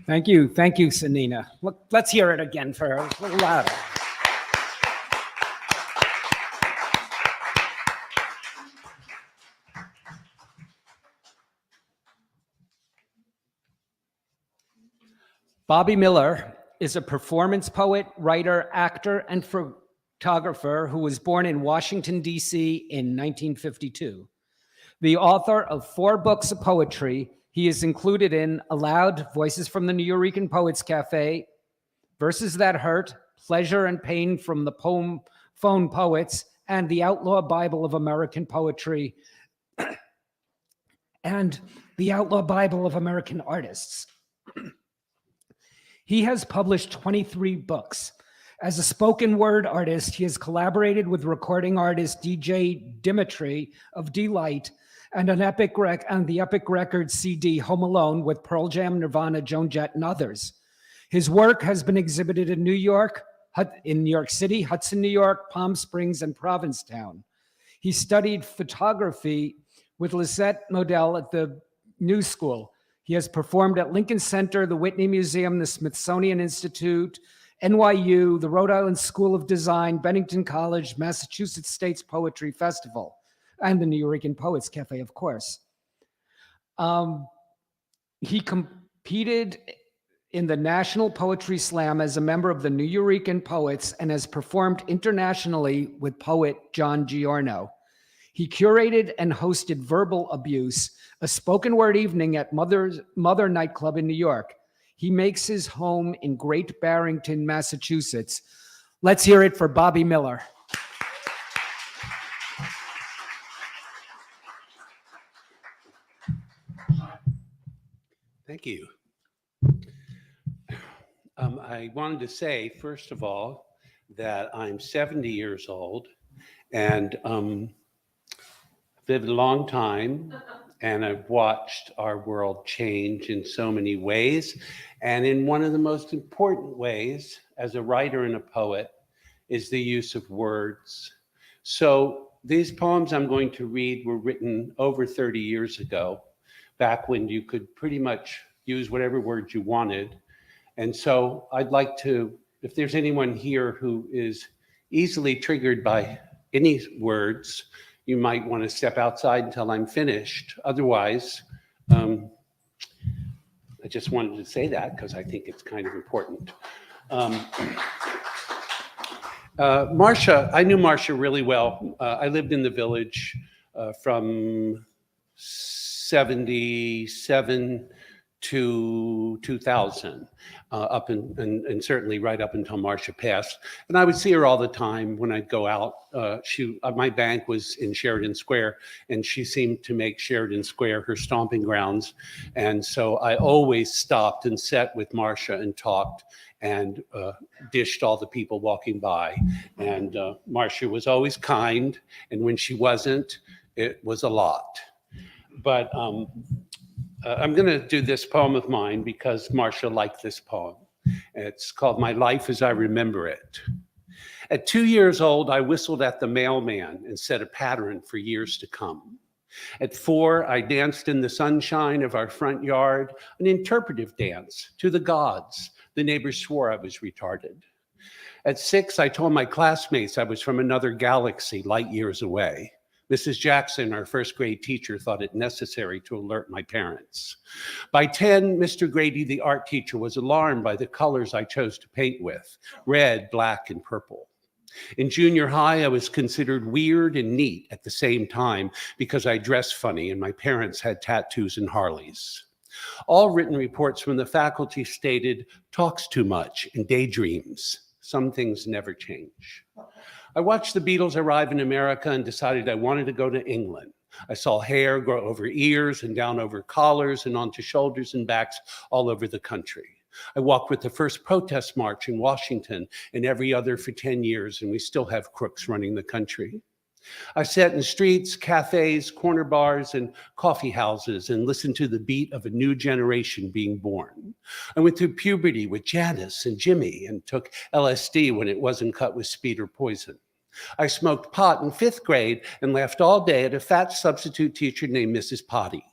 Thank you, Sanina. Let's hear it again for her, a little louder. Bobby Miller is a performance poet, writer, actor, and photographer who was born in Washington, D.C. in 1952. The author of 4 books of poetry, he is included in Aloud, Voices from the Nuyorican Poets Cafe, Verses That Hurt, Pleasure and Pain from the Phone Poets, and The Outlaw Bible of American Poetry, and The Outlaw Bible of American Artists. He has published 23 books. As a spoken word artist, he has collaborated with recording artist DJ Dimitri of Delight and the Epic Records CD Home Alone with Pearl Jam, Nirvana, Joan Jett, and others. His work has been exhibited in New York City, Hudson, New York, Palm Springs, and Provincetown. He studied photography with Lisette Modell at the New School. He has performed at Lincoln Center, the Whitney Museum, the Smithsonian Institute, NYU, the Rhode Island School of Design, Bennington College, Massachusetts State's Poetry Festival, and the Nuyorican Poets Cafe, of course. He competed in the National Poetry Slam as a member of the Nuyorican Poets and has performed internationally with poet John Giorno. He curated and hosted Verbal Abuse, a spoken word evening at Mother Nightclub in New York. He makes his home in Great Barrington, Massachusetts. Let's hear it for Bobby Miller. Thank you. I wanted to say, first of all, that I'm 70 years old and I've lived a long time, and I've watched our world change in so many ways. And in one of the most important ways, as a writer and a poet, is the use of words. So these poems I'm going to read were written over 30 years ago, back when you could pretty much use whatever words you wanted. And so I'd like to, if there's anyone here who is easily triggered by any words, you might want to step outside until I'm finished. Otherwise, I just wanted to say that because I think it's kind of important. Marsha, I knew Marsha really well. I lived in the village from 77 to 2000, and certainly right up until Marsha passed. And I would see her all the time when I'd go out. My bank was in Sheridan Square, and she seemed to make Sheridan Square her stomping grounds. And so I always stopped and sat with Marsha and talked and dished all the people walking by. And Marsha was always kind, and when she wasn't, it was a lot. But I'm going to do this poem of mine because Marsha liked this poem. It's called My Life as I Remember It. At 2 years old, I whistled at the mailman and set a pattern for years to come. At 4, I danced in the sunshine of our front yard, an interpretive dance to the gods. The neighbors swore I was retarded. At 6, I told my classmates I was from another galaxy light years away. Mrs. Jackson, our first grade teacher, thought it necessary to alert my parents. By 10, Mr. Grady, the art teacher, was alarmed by the colors I chose to paint with, red, black, and purple. In junior high, I was considered weird and neat at the same time because I dressed funny and my parents had tattoos and Harleys. All written reports from the faculty stated, talks too much and daydreams. Some things never change. I watched the Beatles arrive in America and decided I wanted to go to England. I saw hair grow over ears and down over collars and onto shoulders and backs all over the country. I walked with the first protest march in Washington and every other for 10 years, and we still have crooks running the country. I sat in streets, cafes, corner bars, and coffee houses and listened to the beat of a new generation being born. I went through puberty with Janice and Jimmy and took LSD when it wasn't cut with speed or poison. I smoked pot in 5th grade and laughed all day at a fat substitute teacher named Mrs. Potty.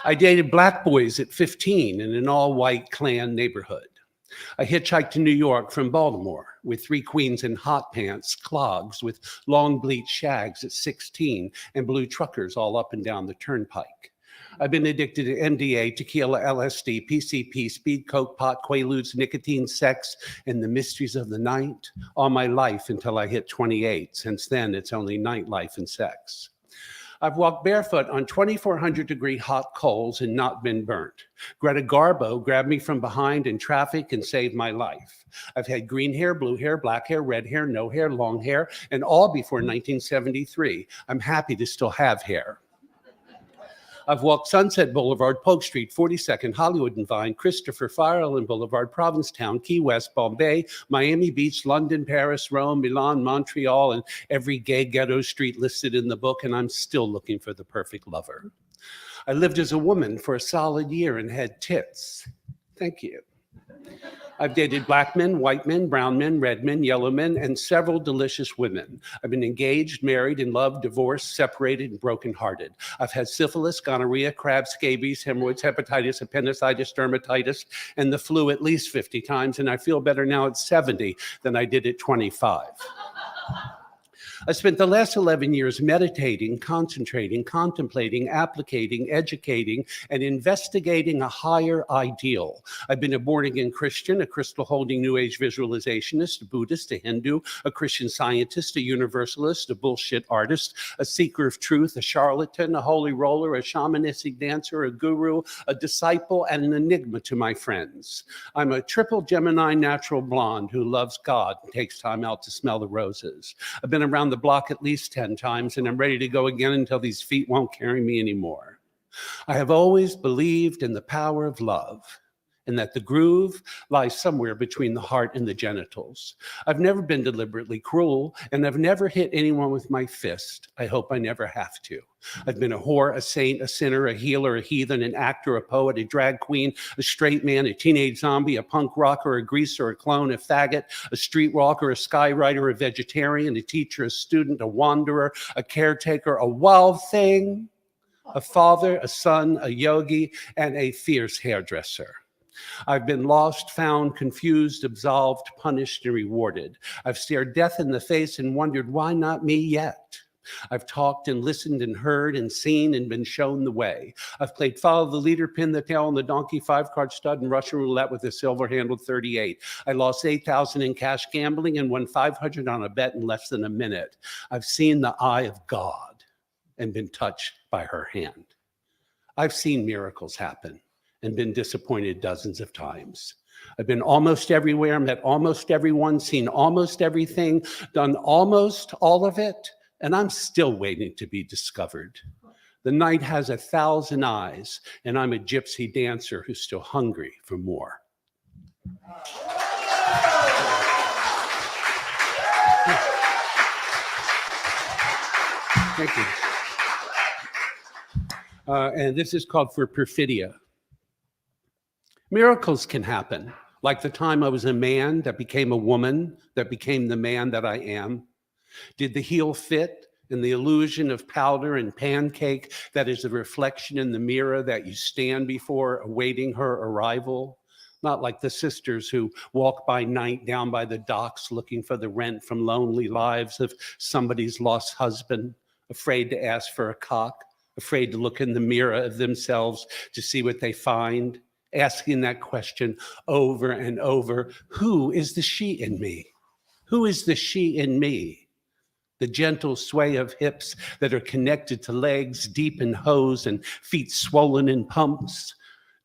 I dated black boys at 15 in an all-white Klan neighborhood. I hitchhiked to New York from Baltimore with 3 queens in hot pants, clogs with long bleached shags at 16, and blue truckers all up and down the turnpike. I've been addicted to MDA, tequila, LSD, PCP, speed, coke, pot, quaaludes, nicotine, sex, and the mysteries of the night all my life until I hit 28. Since then, it's only nightlife and sex. I've walked barefoot on 2,400-degree hot coals and not been burnt. Greta Garbo grabbed me from behind in traffic and saved my life. I've had green hair, blue hair, black hair, red hair, no hair, long hair, and all before 1973. I'm happy to still have hair. I've walked Sunset Boulevard, Polk Street, 42nd, Hollywood and Vine, Christopher, Fire Island Boulevard, Provincetown, Key West, Bombay, Miami Beach, London, Paris, Rome, Milan, Montreal, and every gay ghetto street listed in the book, and I'm still looking for the perfect lover. I lived as a woman for a solid year and had tits. Thank you. I've dated black men, white men, brown men, red men, yellow men, and several delicious women. I've been engaged, married, in love, divorced, separated, and brokenhearted. I've had syphilis, gonorrhea, crabs, scabies, hemorrhoids, hepatitis, appendicitis, dermatitis, and the flu at least 50 times, and I feel better now at 70 than I did at 25. I spent the last 11 years meditating, concentrating, contemplating, applicating, educating, and investigating a higher ideal. I've been a born-again Christian, a crystal-holding New Age visualizationist, a Buddhist, a Hindu, a Christian Scientist, a Universalist, a bullshit artist, a seeker of truth, a charlatan, a holy roller, a shamanistic dancer, a guru, a disciple, and an enigma to my friends. I'm a triple Gemini natural blonde who loves God and takes time out to smell the roses. I've been around the block at least 10 times, and I'm ready to go again until these feet won't carry me anymore. I have always believed in the power of love, and that the groove lies somewhere between the heart and the genitals. I've never been deliberately cruel, and I've never hit anyone with my fist. I hope I never have to. I've been a whore, a saint, a sinner, a healer, a heathen, an actor, a poet, a drag queen, a straight man, a teenage zombie, a punk rocker, a greaser, a clone, a faggot, a streetwalker, a skywriter, a vegetarian, a teacher, a student, a wanderer, a caretaker, a wild thing, a father, a son, a yogi, and a fierce hairdresser. I've been lost, found, confused, absolved, punished, and rewarded. I've stared death in the face and wondered, why not me yet? I've talked and listened and heard and seen and been shown the way. I've played follow the leader, pin the tail on the donkey, 5-card stud, and Russian roulette with a silver-handled 38. I lost $8,000 in cash gambling and won $500 on a bet in less than a minute. I've seen the eye of God and been touched by her hand. I've seen miracles happen and been disappointed dozens of times. I've been almost everywhere, met almost everyone, seen almost everything, done almost all of it, and I'm still waiting to be discovered. The night has 1,000 eyes, and I'm a gypsy dancer who's still hungry for more. Thank you. And this is called For Perfidia. Miracles can happen, like the time I was a man that became a woman, that became the man that I am. Did the heel fit in the illusion of powder and pancake that is a reflection in the mirror that you stand before awaiting her arrival? Not like the sisters who walk by night down by the docks looking for the rent from lonely lives of somebody's lost husband, afraid to ask for a cock, afraid to look in the mirror of themselves to see what they find, asking that question over and over, who is the she in me? Who is the she in me? The gentle sway of hips that are connected to legs deep in hose and feet swollen in pumps,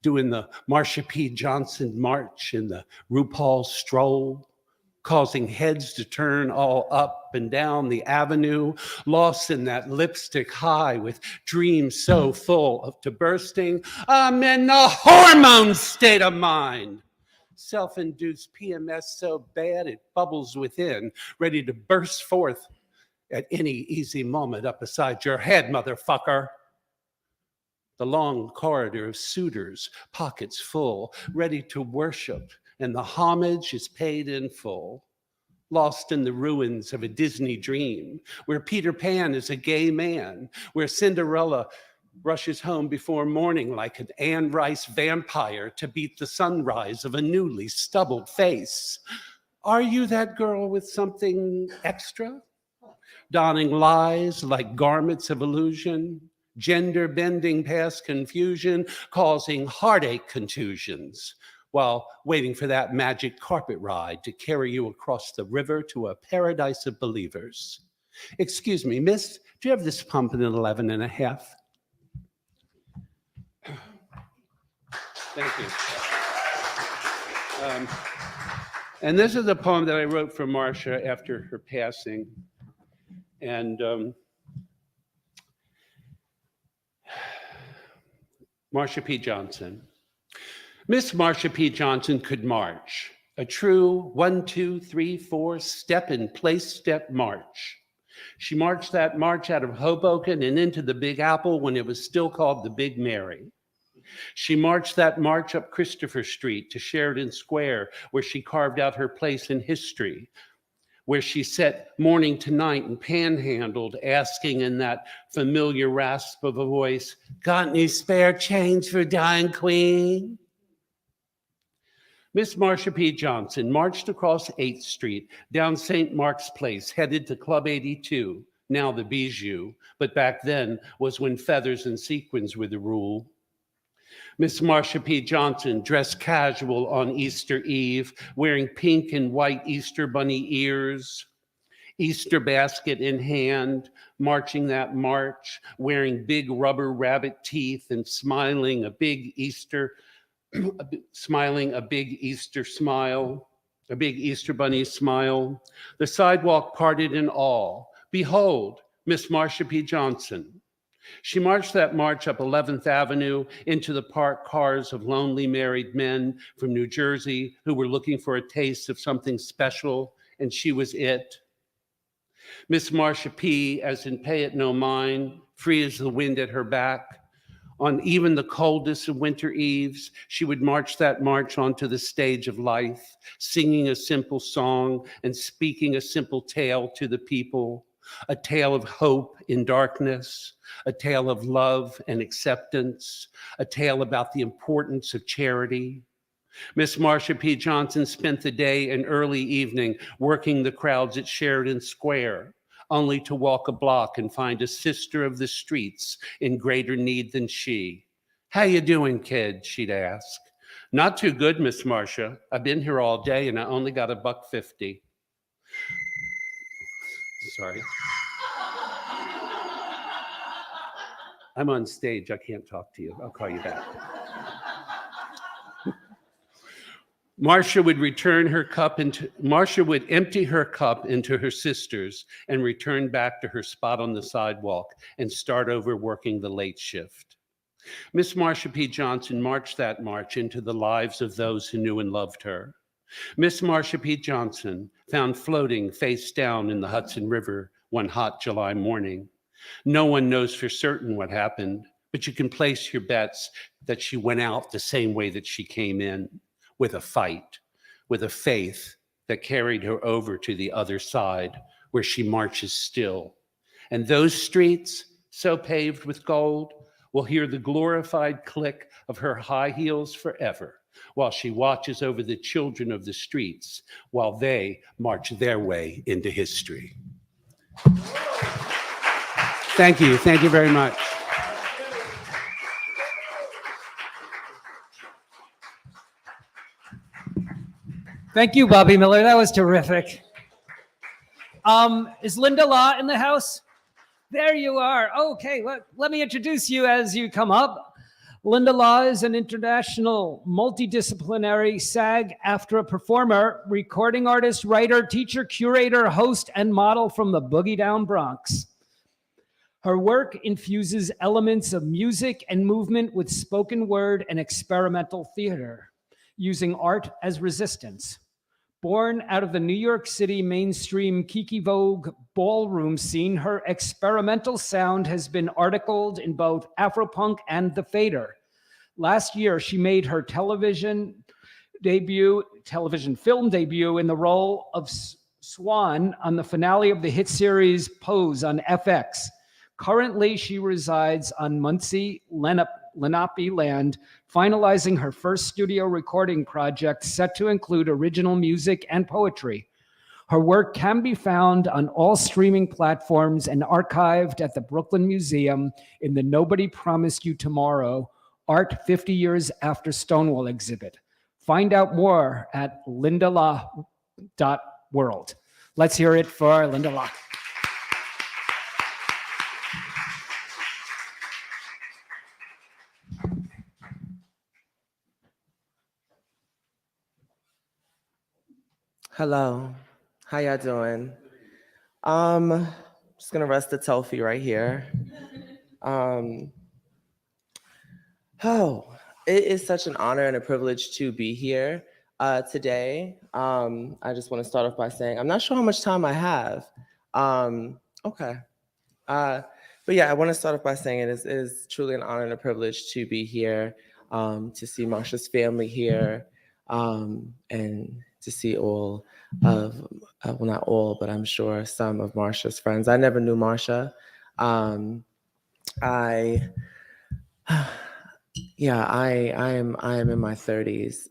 doing the Marsha P. Johnson march and the RuPaul stroll, causing heads to turn all up and down the avenue, lost in that lipstick high with dreams so full of to bursting. I'm in the hormone state of mind. Self-induced PMS so bad it bubbles within, ready to burst forth at any easy moment up beside your head, motherfucker. The long corridor of suitors, pockets full, ready to worship, and the homage is paid in full. Lost in the ruins of a Disney dream, where Peter Pan is a gay man, where Cinderella rushes home before morning like an Anne Rice vampire to beat the sunrise of a newly stubbled face. Are you that girl with something extra? Donning lies like garments of illusion, gender bending past confusion, causing heartache contusions, while waiting for that magic carpet ride to carry you across the river to a paradise of believers. Excuse me, miss, do you have this pump in an 11 and a half? Thank you. And this is a poem that I wrote for Marsha after her passing. And Marsha P. Johnson. Miss Marsha P. Johnson could march, a true 1, 2, 3, 4 step in place step march. She marched that march out of Hoboken and into the Big Apple when it was still called the Big Mary. She marched that march up Christopher Street to Sheridan Square, where she carved out her place in history, where she sat morning to night and panhandled, asking in that familiar rasp of a voice, "Got any spare change for dying queen?" Miss Marsha P. Johnson marched across 8th Street, down St. Mark's Place, headed to Club 82, now the Bijou, but back then was when feathers and sequins were the rule. Miss Marsha P. Johnson dressed casual on Easter Eve, wearing pink and white Easter bunny ears, Easter basket in hand, marching that march, wearing big rubber rabbit teeth and smiling a big Easter smile, a big Easter bunny smile. The sidewalk parted in awe. Behold, Miss Marsha P. Johnson. She marched that march up 11th Avenue into the parked cars of lonely married men from New Jersey who were looking for a taste of something special, and she was it. Miss Marsha P, as in Pay It No Mind, free as the wind at her back. On even the coldest of winter eves, she would march that march onto the stage of life, singing a simple song and speaking a simple tale to the people, a tale of hope in darkness, a tale of love and acceptance, a tale about the importance of charity. Miss Marsha P. Johnson spent the day and early evening working the crowds at Sheridan Square, only to walk a block and find a sister of the streets in greater need than she. "How you doing, kid?" she'd ask. "Not too good, Miss Marsha. I've been here all day and I only got $1.50. Sorry. I'm on stage. I can't talk to you. I'll call you back. Marsha would empty her cup into her sister's and return back to her spot on the sidewalk and start over working the late shift. Miss Marsha P. Johnson marched that march into the lives of those who knew and loved her. Miss Marsha P. Johnson found floating face down in the Hudson River one hot July morning. No one knows for certain what happened, but you can place your bets that she went out the same way that she came in, with a fight, with a faith that carried her over to the other side where she marches still. And those streets, so paved with gold, will hear the glorified click of her high heels forever while she watches over the children of the streets while they march their way into history. Thank you. Thank you very much. Thank you, Bobby Miller. That was terrific. Is Linda Law in the house? There you are. Okay, let me introduce you as you come up. Linda Law is an international multidisciplinary SAG-AFTRA performer, recording artist, writer, teacher, curator, host, and model from the Boogie Down Bronx. Her work infuses elements of music and movement with spoken word and experimental theater, using art as resistance. Born out of the New York City mainstream Kiki Vogue ballroom scene, her experimental sound has been articled in both Afropunk and The Fader. Last year, she made her television film debut in the role of Swan on the finale of the hit series Pose on FX. Currently, she resides on Muncie, Lenape land, finalizing her first studio recording project set to include original music and poetry. Her work can be found on all streaming platforms and archived at the Brooklyn Museum in the Nobody Promised You Tomorrow Art 50 Years After Stonewall exhibit. Find out more at lindalaw.world. Let's hear it for Linda Law. Hello, how y'all doing? Just gonna rest the tofu right here. It is such an honor and a privilege to be here today. I just want to start off by saying I'm not sure how much time I have. Okay. But yeah, I want to start off by saying it is truly an honor and a privilege to be here, to see Marsha's family here, and to see all of, well, not all, but I'm sure some of Marsha's friends. I never knew Marsha. I am in my 30s.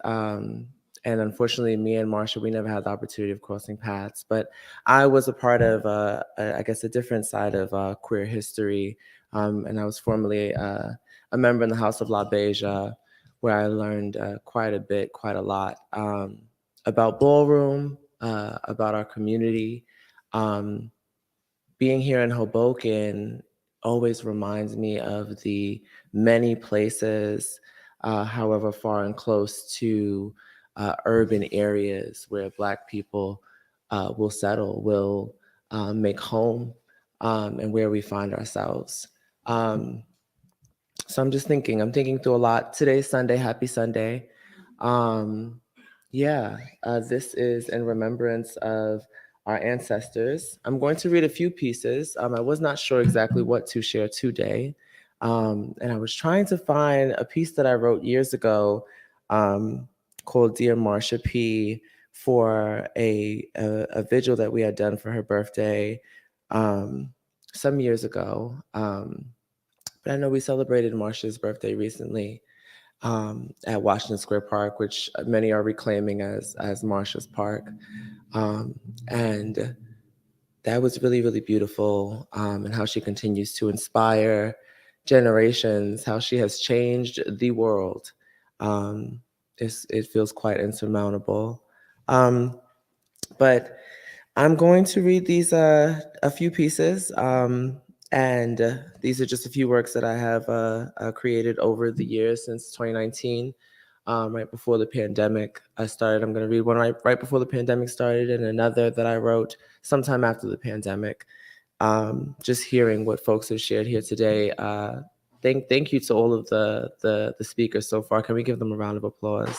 And unfortunately, me and Marsha, we never had the opportunity of crossing paths, but I was a part of, I guess, a different side of queer history. And I was formerly a member in the House of La Beja, where I learned quite a lot about ballroom, about our community. Being here in Hoboken always reminds me of the many places, however far and close to urban areas where Black people will settle, will make home, and where we find ourselves. So I'm just thinking, I'm thinking through a lot. Today's Sunday, happy Sunday. This is in remembrance of our ancestors. I'm going to read a few pieces. I was not sure exactly what to share today. And I was trying to find a piece that I wrote years ago called Dear Marsha P for a vigil that we had done for her birthday some years ago. But I know we celebrated Marsha's birthday recently at Washington Square Park, which many are reclaiming as Marsha's Park. And that was really, really beautiful, and how she continues to inspire generations, how she has changed the world. It feels quite insurmountable. But I'm going to read these a few pieces, and these are just a few works that I have created over the years since 2019, right before the pandemic started. I'm going to read one right before the pandemic started, and another that I wrote sometime after the pandemic. Just hearing what folks have shared here today. Thank you to all of the speakers so far. Can we give them a round of applause?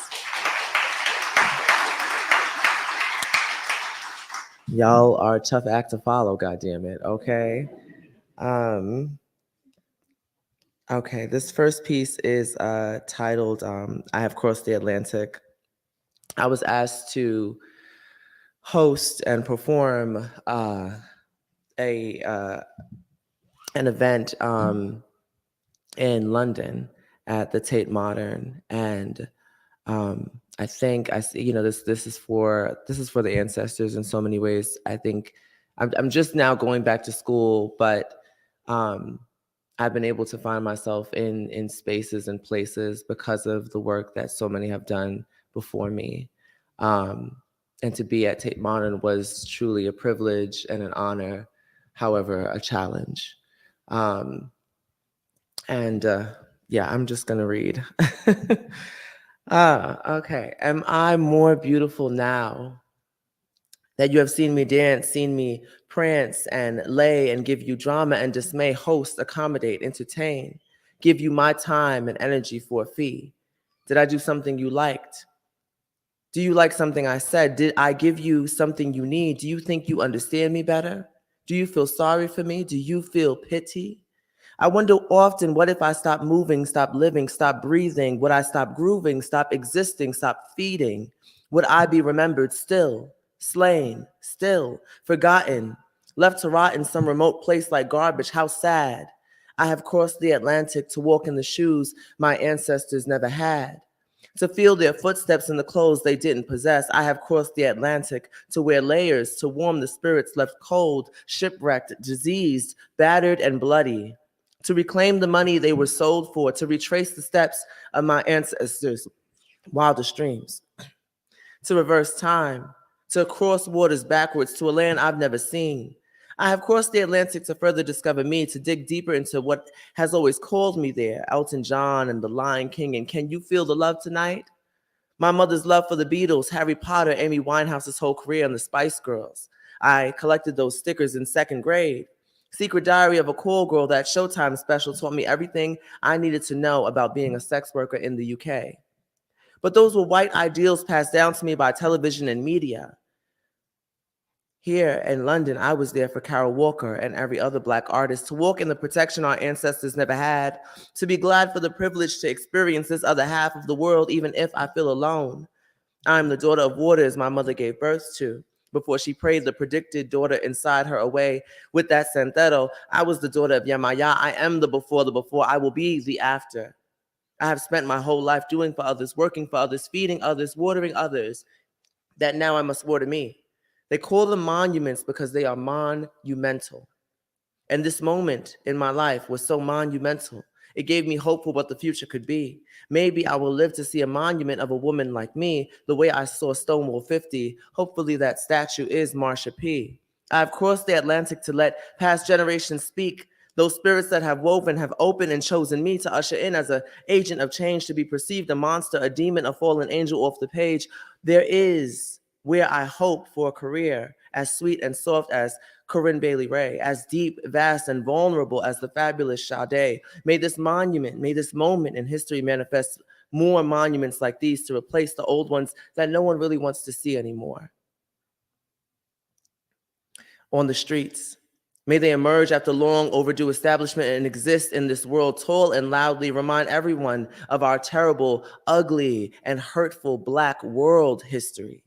Y'all are a tough act to follow, goddammit, okay? Okay, this first piece is titled I Have Crossed the Atlantic. I was asked to host and perform an event in London at the Tate Modern, and I think this is for the ancestors in so many ways. I think I'm just now going back to school, but I've been able to find myself in spaces and places because of the work that so many have done before me. And to be at Tate Modern was truly a privilege and an honor, however, a challenge. I'm just gonna read. Okay. Am I more beautiful now that you have seen me dance, seen me prance and lay and give you drama and dismay, host, accommodate, entertain, give you my time and energy for a fee? Did I do something you liked? Do you like something I said? Did I give you something you need? Do you think you understand me better? Do you feel sorry for me? Do you feel pity? I wonder often, what if I stopped moving, stopped living, stopped breathing? Would I stop grooving, stop existing, stop feeding? Would I be remembered still, slain, still, forgotten, left to rot in some remote place like garbage? How sad. I have crossed the Atlantic to walk in the shoes my ancestors never had, to feel their footsteps in the clothes they didn't possess. I have crossed the Atlantic to wear layers, to warm the spirits left cold, shipwrecked, diseased, battered, and bloody, to reclaim the money they were sold for, to retrace the steps of my ancestors' wildest dreams, to reverse time, to cross waters backwards to a land I've never seen. I have crossed the Atlantic to further discover me, to dig deeper into what has always called me there, Elton John and the Lion King, and Can You Feel the Love Tonight? My mother's love for the Beatles, Harry Potter, Amy Winehouse's whole career, and the Spice Girls. I collected those stickers in second grade. Secret Diary of a Call Girl, that Showtime special, taught me everything I needed to know about being a sex worker in the UK. But those were white ideals passed down to me by television and media. Here in London, I was there for Carol Walker and every other Black artist, to walk in the protection our ancestors never had, to be glad for the privilege to experience this other half of the world, even if I feel alone. I am the daughter of waters my mother gave birth to. Before she prayed the predicted daughter inside her away with that sentero, I was the daughter of Yemaya. I am the before, I will be the after. I have spent my whole life doing for others, working for others, feeding others, watering others, that now I must water me. They call them monuments because they are monumental. And this moment in my life was so monumental. It gave me hope for what the future could be. Maybe I will live to see a monument of a woman like me, the way I saw Stonewall 50. Hopefully that statue is Marsha P. I have crossed the Atlantic to let past generations speak. Those spirits that have woven, have opened and chosen me to usher in as an agent of change, to be perceived a monster, a demon, a fallen angel off the page. There is where I hope for a career as sweet and soft as Corinne Bailey Rae, as deep, vast, and vulnerable as the fabulous Sade. May this monument, may this moment in history manifest more monuments like these to replace the old ones that no one really wants to see anymore. On the streets, may they emerge after long overdue establishment and exist in this world tall and loudly, remind everyone of our terrible, ugly, and hurtful Black world history.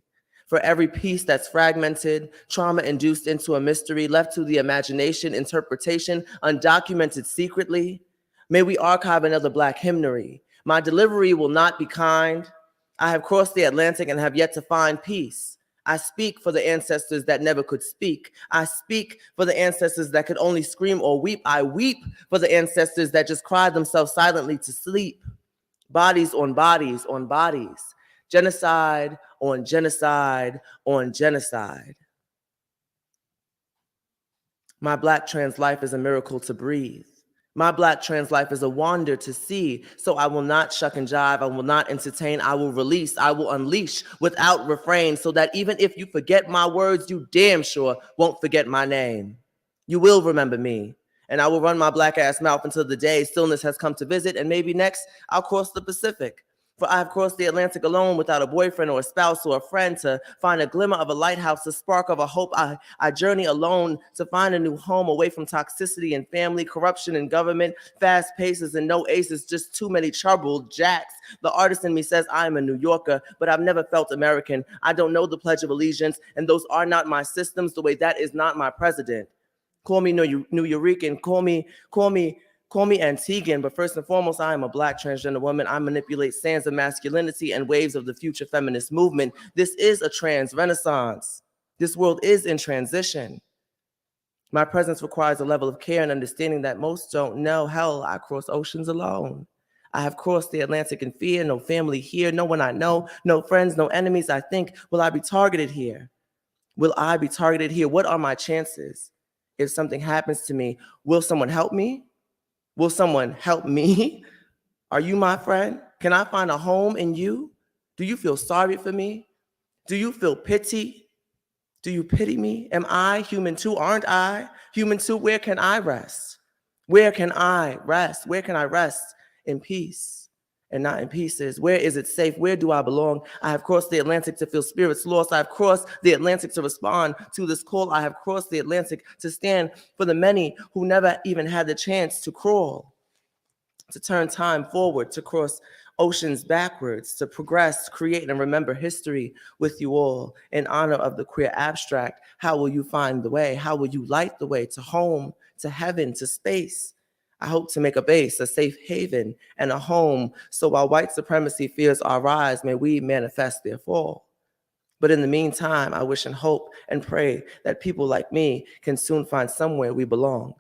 For every piece that's fragmented, trauma-induced into a mystery, left to the imagination, interpretation, undocumented secretly, may we archive another Black hymnary. My delivery will not be kind. I have crossed the Atlantic and have yet to find peace. I speak for the ancestors that never could speak. I speak for the ancestors that could only scream or weep. I weep for the ancestors that just cried themselves silently to sleep. Bodies on bodies on bodies. Genocide on genocide on genocide. My Black trans life is a miracle to breathe. My Black trans life is a wonder to see, so I will not shuck and jive, I will not entertain, I will release, I will unleash without refrain, so that even if you forget my words, you damn sure won't forget my name. You will remember me, and I will run my Black ass mouth until the day stillness has come to visit, and maybe next I'll cross the Pacific. For I have crossed the Atlantic alone without a boyfriend or a spouse or a friend to find a glimmer of a lighthouse, a spark of a hope. I journey alone to find a new home away from toxicity and family, corruption and government, fast paces and no aces, just too many troubled jacks. The artist in me says I am a New Yorker, but I've never felt American. I don't know the Pledge of Allegiance, and those are not my systems, the way that is not my president. Call me New Eurekan, call me Antiguan, but first and foremost, I am a Black transgender woman. I manipulate sands of masculinity and waves of the future feminist movement. This is a trans renaissance. This world is in transition. My presence requires a level of care and understanding that most don't know. Hell, I cross oceans alone. I have crossed the Atlantic in fear, no family here, no one I know, no friends, no enemies. I think, will I be targeted here? Will I be targeted here? What are my chances? If something happens to me, will someone help me? Will someone help me? Are you my friend? Can I find a home in you? Do you feel sorry for me? Do you feel pity? Do you pity me? Am I human too? Aren't I human too? Where can I rest? Where can I rest? Where can I rest in peace and not in pieces? Where is it safe? Where do I belong? I have crossed the Atlantic to feel spirits lost. I have crossed the Atlantic to respond to this call. I have crossed the Atlantic to stand for the many who never even had the chance to crawl, to turn time forward, to cross oceans backwards, to progress, create, and remember history with you all. In honor of the queer abstract, how will you find the way? How will you light the way to home, to heaven, to space? I hope to make a base, a safe haven, and a home, so while white supremacy fears our rise, may we manifest their fall. But in the meantime, I wish and hope and pray that people like me can soon find somewhere we belong.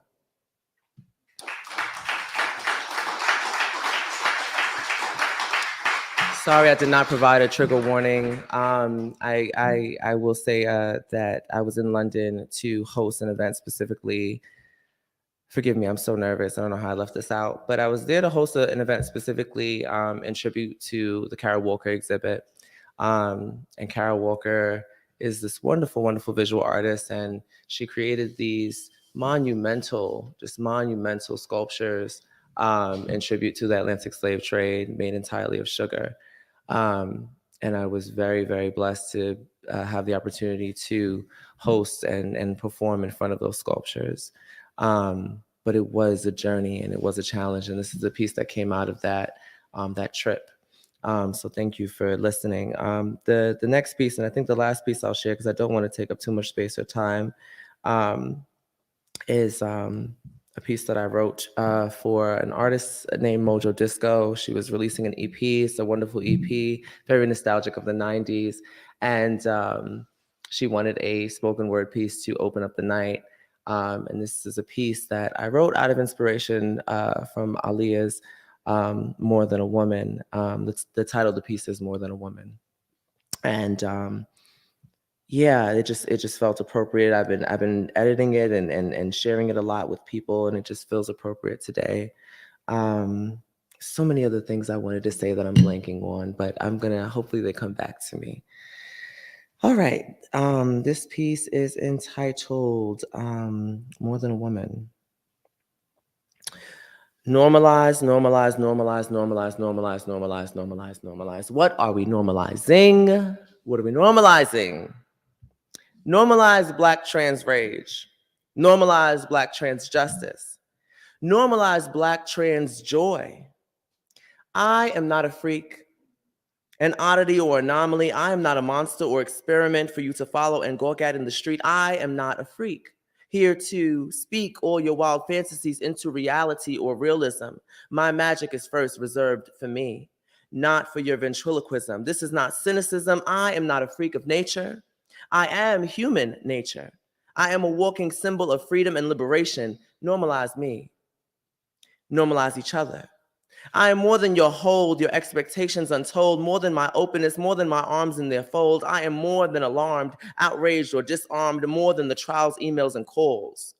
Sorry, I did not provide a trigger warning. I will say that I was in London to host an event specifically. Forgive me, I'm so nervous. I don't know how I left this out, but I was there to host an event specifically in tribute to the Kara Walker exhibit. And Kara Walker is this wonderful, wonderful visual artist, and she created these monumental sculptures in tribute to the Atlantic slave trade, made entirely of sugar. And I was very, very blessed to have the opportunity to host and perform in front of those sculptures. But it was a journey and it was a challenge. And this is a piece that came out of that trip. So thank you for listening. The next piece, and I think the last piece I'll share, because I don't want to take up too much space or time, is a piece that I wrote for an artist named Mojo Disco. She was releasing an EP. It's a wonderful EP, very nostalgic of the 90s. And she wanted a spoken word piece to open up the night. And this is a piece that I wrote out of inspiration from Aaliyah's More Than a Woman. The title of the piece is More Than a Woman. And yeah, it just felt appropriate. I've been editing it and sharing it a lot with people, and it just feels appropriate today. So many other things I wanted to say that I'm blanking on, but hopefully they come back to me. All right. This piece is entitled More Than a Woman. Normalize, normalize, normalize, normalize, normalize, normalize, normalize, normalize. What are we normalizing? What are we normalizing? Normalize Black trans rage. Normalize Black trans justice. Normalize Black trans joy. I am not a freak, an oddity or anomaly. I am not a monster or experiment for you to follow and gawk at in the street. I am not a freak, here to speak all your wild fantasies into reality or realism. My magic is first reserved for me, not for your ventriloquism. This is not cynicism. I am not a freak of nature. I am human nature. I am a walking symbol of freedom and liberation. Normalize me. Normalize each other. I am more than your hold, your expectations untold, more than my openness, more than my arms in their fold. I am more than alarmed, outraged, or disarmed, more than the trials, emails, and calls.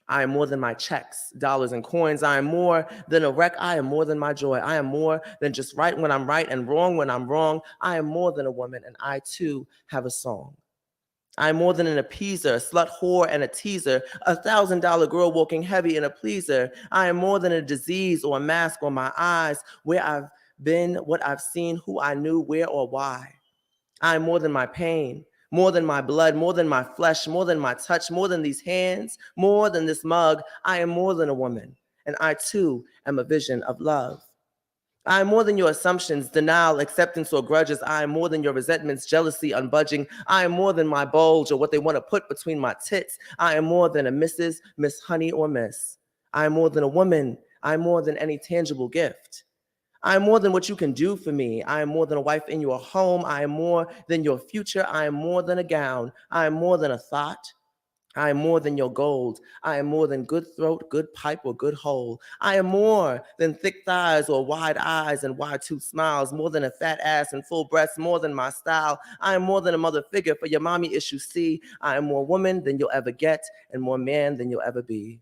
I am more than my checks, dollars, and coins. I am more than a wreck. I am more than my joy. I am more than just right when I'm right and wrong when I'm wrong. I am more than a woman, and I too have a song. I am more than an appeaser, a slut whore and a teaser, $1,000 girl walking heavy and a pleaser. I am more than a disease or a mask on my eyes, where I've been, what I've seen, who I knew, where or why. I am more than my pain, more than my blood, more than my flesh, more than my touch, more than these hands, more than this mug. I am more than a woman, and I too am a vision of love. I am more than your assumptions, denial, acceptance, or grudges. I am more than your resentments, jealousy, unbudging. I am more than my bulge or what they want to put between my tits. I am more than a Mrs., Miss Honey, or Miss. I am more than a woman. I am more than any tangible gift. I am more than what you can do for me. I am more than a wife in your home. I am more than your future. I am more than a gown. I am more than a thought. I am more than your gold. I am more than good throat, good pipe, or good hole. I am more than thick thighs or wide eyes and wide tooth smiles, more than a fat ass and full breasts, more than my style. I am more than a mother figure for your mommy issues. See, I am more woman than you'll ever get and more man than you'll ever be.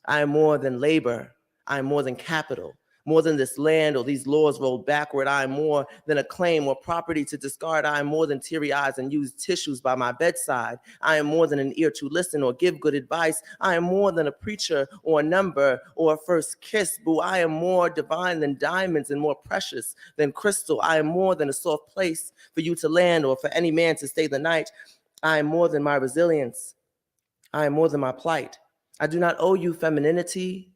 I am more than labor. I am more than capital. More than this land or these laws rolled backward. I am more than a claim or property to discard. I am more than teary eyes and used tissues by my bedside. I am more than an ear to listen or give good advice. I am more than a preacher or a number or a first kiss. Boo, I am more divine than diamonds and more precious than crystal. I am more than a soft place for you to land or for any man to stay the night. I am more than my resilience. I am more than my plight. I do not owe you femininity.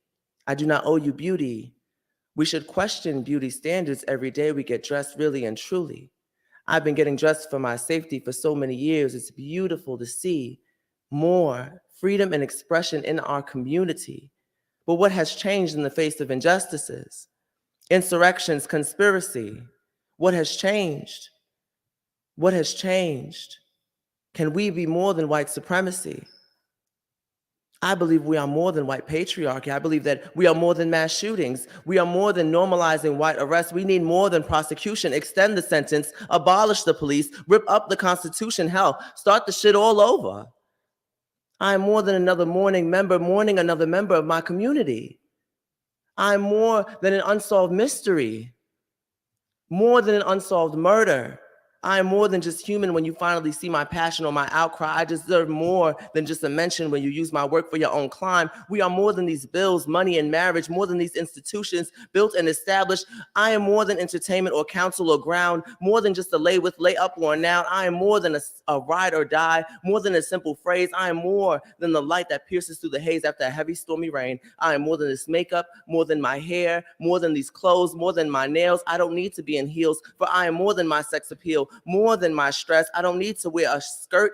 I do not owe you beauty. We should question beauty standards every day we get dressed really and truly. I've been getting dressed for my safety for so many years. It's beautiful to see more freedom and expression in our community. But what has changed in the face of injustices, insurrections, conspiracy? What has changed? What has changed? Can we be more than white supremacy? I believe we are more than white patriarchy. I believe that we are more than mass shootings. We are more than normalizing white arrests. We need more than prosecution. Extend the sentence, abolish the police, rip up the Constitution. Hell, start the shit all over. I am more than another mourning another member of my community. I am more than an unsolved mystery, more than an unsolved murder. I am more than just human when you finally see my passion or my outcry. I deserve more than just a mention when you use my work for your own climb. We are more than these bills, money, and marriage, more than these institutions built and established. I am more than entertainment or counsel or ground, more than just a lay with, lay up or a noun. I am more than a ride or die, more than a simple phrase. I am more than the light that pierces through the haze after a heavy stormy rain. I am more than this makeup, more than my hair, more than these clothes, more than my nails. I don't need to be in heels, for I am more than my sex appeal, more than my stress. I don't need to wear a skirt,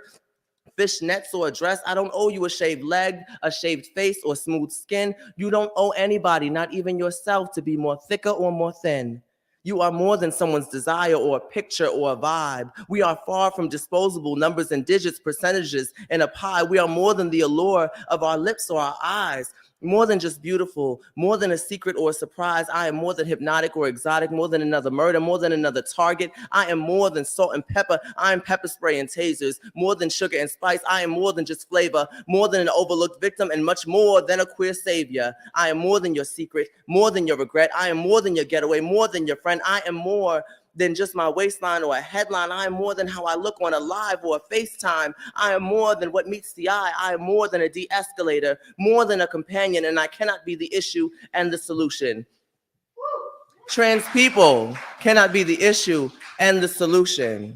fishnets, or a dress. I don't owe you a shaved leg, a shaved face, or smooth skin. You don't owe anybody, not even yourself, to be more thicker or more thin. You are more than someone's desire or a picture or a vibe. We are far from disposable numbers and digits, percentages, and a pie. We are more than the allure of our lips or our eyes. More than just beautiful, more than a secret or a surprise. I am more than hypnotic or exotic, more than another murder, more than another target. I am more than salt and pepper. I am pepper spray and tasers, more than sugar and spice. I am more than just flavor, more than an overlooked victim, and much more than a queer savior. I am more than your secret, more than your regret. I am more than your getaway, more than your friend. I am more than just my waistline or a headline. I am more than how I look on a live or a FaceTime. I am more than what meets the eye. I am more than a de-escalator, more than a companion, and I cannot be the issue and the solution. Trans people cannot be the issue and the solution.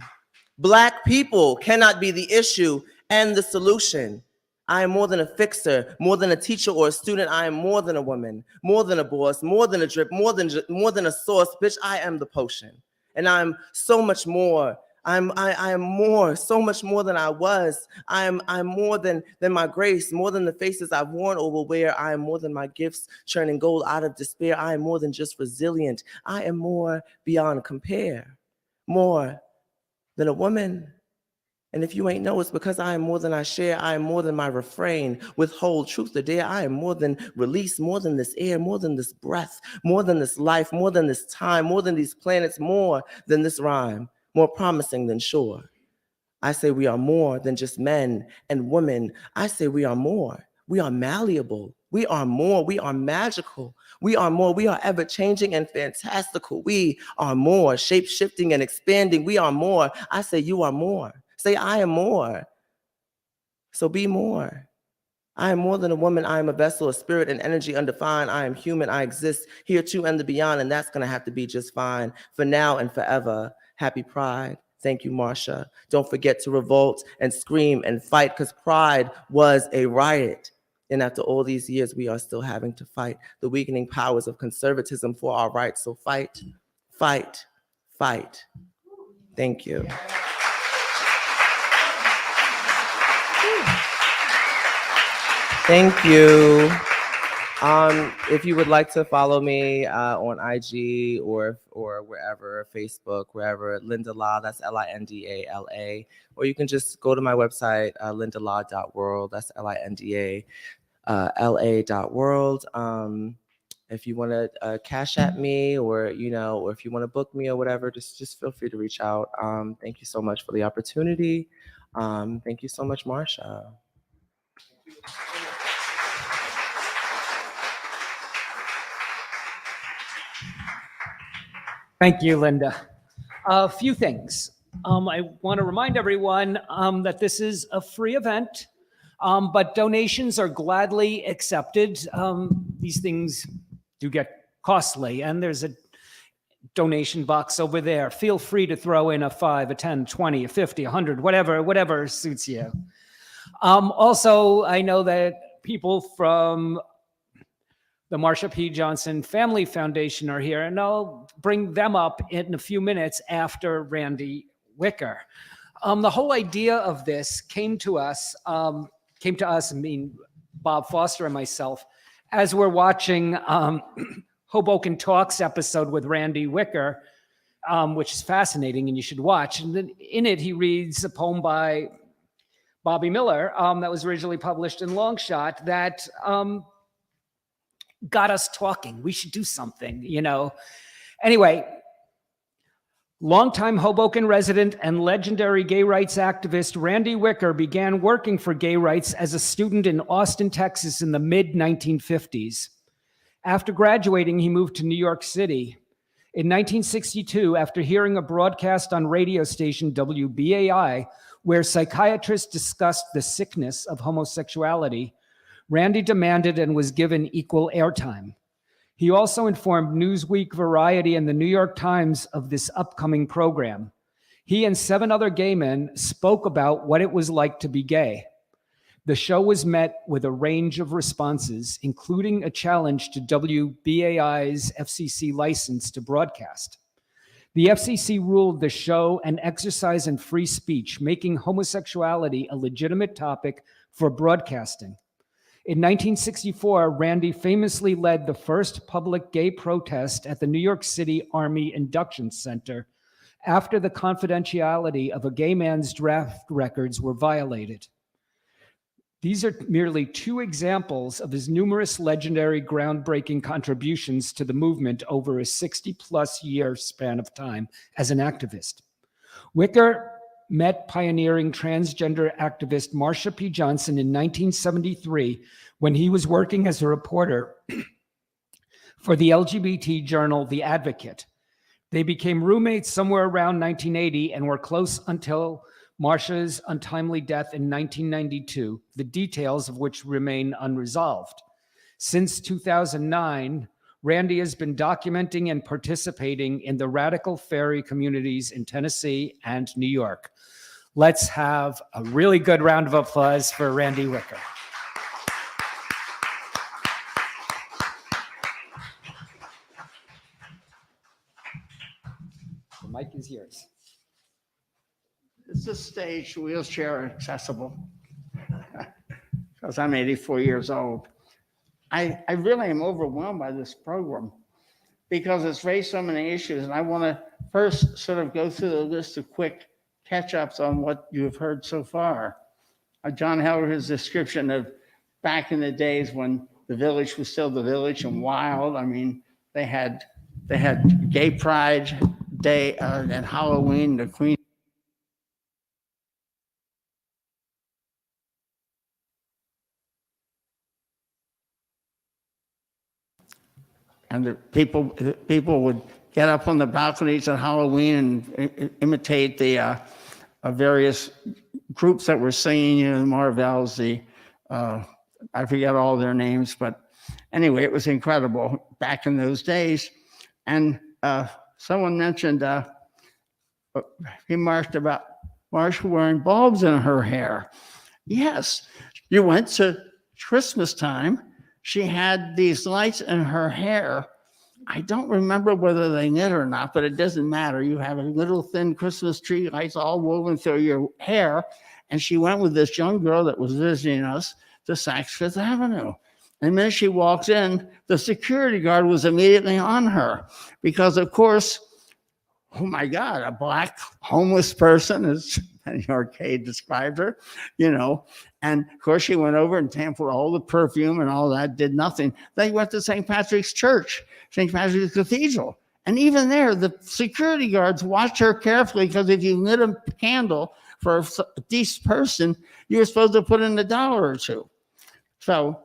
Black people cannot be the issue and the solution. I am more than a fixer, more than a teacher or a student. I am more than a woman, more than a boss, more than a drip, more than a source. Bitch, I am the potion. And I'm so much more. I am more, so much more than I was. I'm more than my grace, more than the faces I've worn or will wear. I am more than my gifts churning gold out of despair. I am more than just resilient. I am more beyond compare, more than a woman. And if you ain't know, it's because I am more than I share. I am more than my refrain, withhold, truth to dare. I am more than release, more than this air, more than this breath, more than this life, more than this time, more than these planets, more than this rhyme, more promising than sure. I say we are more than just men and women. I say we are more. We are malleable. We are more. We are magical. We are more. We are ever-changing and fantastical. We are more, shape-shifting and expanding. We are more. I say you are more. Say, I am more. So be more. I am more than a woman. I am a vessel, a spirit, and energy undefined. I am human. I exist here too and the beyond, and that's going to have to be just fine for now and forever. Happy Pride. Thank you, Marsha. Don't forget to revolt and scream and fight, because pride was a riot. And after all these years, we are still having to fight the weakening powers of conservatism for our rights. So fight, fight, fight. Thank you. Thank you. If you would like to follow me on IG or wherever, Facebook, wherever, Linda La, that's LINDALA, or you can just go to my website, lindala.world, that's LINDALA.world. If you want to cash at me, or or if you want to book me or whatever, just feel free to reach out. Thank you so much for the opportunity. Thank you so much, Marsha. Thank you, Linda. A few things. I want to remind everyone that this is a free event, but donations are gladly accepted. These things do get costly, and there's a donation box over there. Feel free to throw in a 5, a 10, 20, a 50, 100, whatever suits you. Also, I know that people from the Marsha P. Johnson Family Foundation are here, and I'll bring them up in a few minutes after Randy Wicker. The whole idea of this came to us, I mean, Bob Foster and myself, as we're watching Hoboken Talks episode with Randy Wicker, which is fascinating and you should watch. And then in it, he reads a poem by Bobby Miller that was originally published in Longshot that got us talking. We should do something, Anyway, longtime Hoboken resident and legendary gay rights activist Randy Wicker began working for gay rights as a student in Austin, Texas in the mid-1950s. After graduating, he moved to New York City. In 1962, after hearing a broadcast on radio station WBAI, where psychiatrists discussed the sickness of homosexuality, Randy demanded and was given equal airtime. He also informed Newsweek, Variety, and the New York Times of this upcoming program. He and 7 other gay men spoke about what it was like to be gay. The show was met with a range of responses, including a challenge to WBAI's FCC license to broadcast. The FCC ruled the show an exercise in free speech, making homosexuality a legitimate topic for broadcasting. In 1964, Randy famously led the first public gay protest at the New York City Army Induction Center after the confidentiality of a gay man's draft records were violated. These are merely 2 examples of his numerous legendary groundbreaking contributions to the movement over a 60-plus year span of time as an activist. Wicker met pioneering transgender activist Marsha P. Johnson in 1973 when he was working as a reporter for the LGBT journal The Advocate. They became roommates somewhere around 1980 and were close until Marsha's untimely death in 1992, the details of which remain unresolved. Since 2009, Randy has been documenting and participating in the radical fairy communities in Tennessee and New York. Let's have a really good round of applause for Randy Wicker. The mic is yours. Is this stage wheelchair accessible? Because I'm 84 years old. I really am overwhelmed by this program because it's raised so many issues. And I want to first sort of go through the list of quick catch-ups on what you've heard so far. John Herliker's description of back in the days when the village was still the village and wild. I mean, they had Gay Pride Day and Halloween, the Queen. And the people would get up on the balconies at Halloween and imitate the various groups that were singing, the Marvels, I forget all their names, but anyway, it was incredible back in those days. And someone mentioned, he remarked about Marsha wearing bulbs in her hair. Yes, you went to Christmas time. She had these lights in her hair. I don't remember whether they knit or not, but it doesn't matter. You have a little thin Christmas tree lights all woven through your hair. And she went with this young girl that was visiting us to Saks Fifth Avenue. And the minute she walks in, the security guard was immediately on her because, of course, oh my God, a black homeless person, as Penny Arcade described her, And of course, she went over and tampered all the perfume and all that, did nothing. They went to St. Patrick's Church, St. Patrick's Cathedral. And even there, the security guards watched her carefully because if you lit a candle for a decent person, you were supposed to put in $1 or $2. So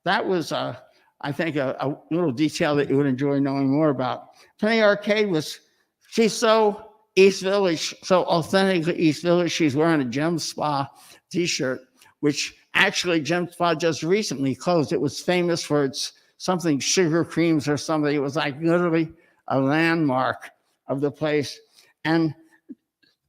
that was, I think, a little detail that you would enjoy knowing more about. Penny Arcade she's so East Village, so authentically East Village. She's wearing a Gem Spa t-shirt, which actually Gem Spa just recently closed. It was famous for its something sugar creams or something. It was like literally a landmark of the place. And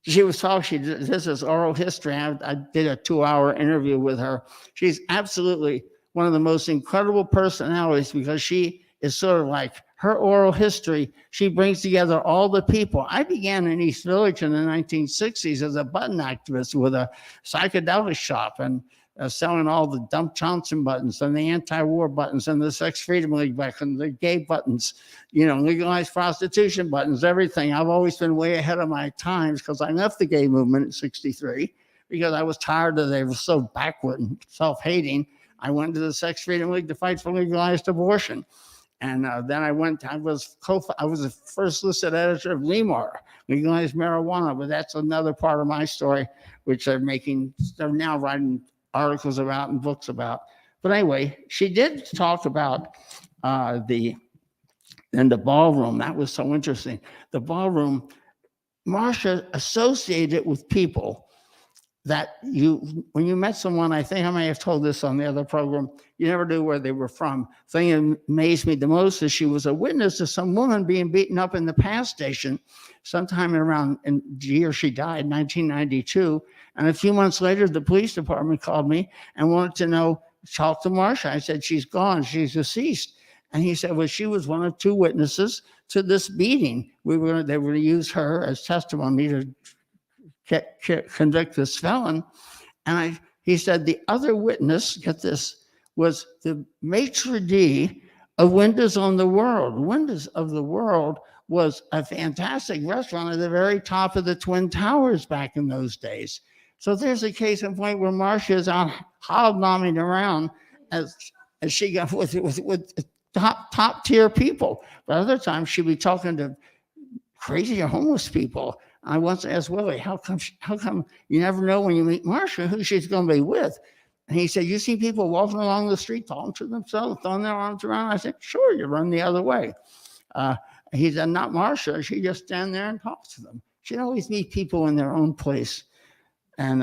she was talking, this is oral history. I did a 2-hour interview with her. She's absolutely one of the most incredible personalities because she is sort of like her oral history. She brings together all the people. I began in East Village in the 1960s as a button activist with a psychedelic shop and selling all the Dump Johnson buttons and the anti-war buttons and the Sex Freedom League buttons, the gay buttons, legalized prostitution buttons, everything. I've always been way ahead of my times because I left the gay movement in '63 because I was tired that they were so backward and self-hating. I went to the Sex Freedom League to fight for legalized abortion. And then I was the first listed editor of LEMAR, legalized marijuana, but that's another part of my story, which they're now writing articles about and books about. But anyway, she did talk about the ballroom. That was so interesting. The ballroom, Marsha associated it with people that when you met someone, I think I may have told this on the other program, you never knew where they were from. The thing that amazed me the most is she was a witness to some woman being beaten up in the pass station sometime around the year she died, 1992. And a few months later, the police department called me and wanted to talk to Marsha. I said, she's gone, she's deceased. And he said, well, she was one of 2 witnesses to this beating. They were going to use her as testimony to convict this felon. And he said the other witness, get this, was the maitre d' of Windows on the World. Windows of the World was a fantastic restaurant at the very top of the Twin Towers back in those days. So there's a case in point where Marsha is out hobnobbing around as she got with top tier people. But other times she'd be talking to crazy homeless people. I once asked Willie, how come you never know when you meet Marsha who she's going to be with? And he said, you see people walking along the street talking to themselves, throwing their arms around? I said, sure, you run the other way. he said, not Marsha. She'd just stand there and talk to them. She'd always meet people in their own place. And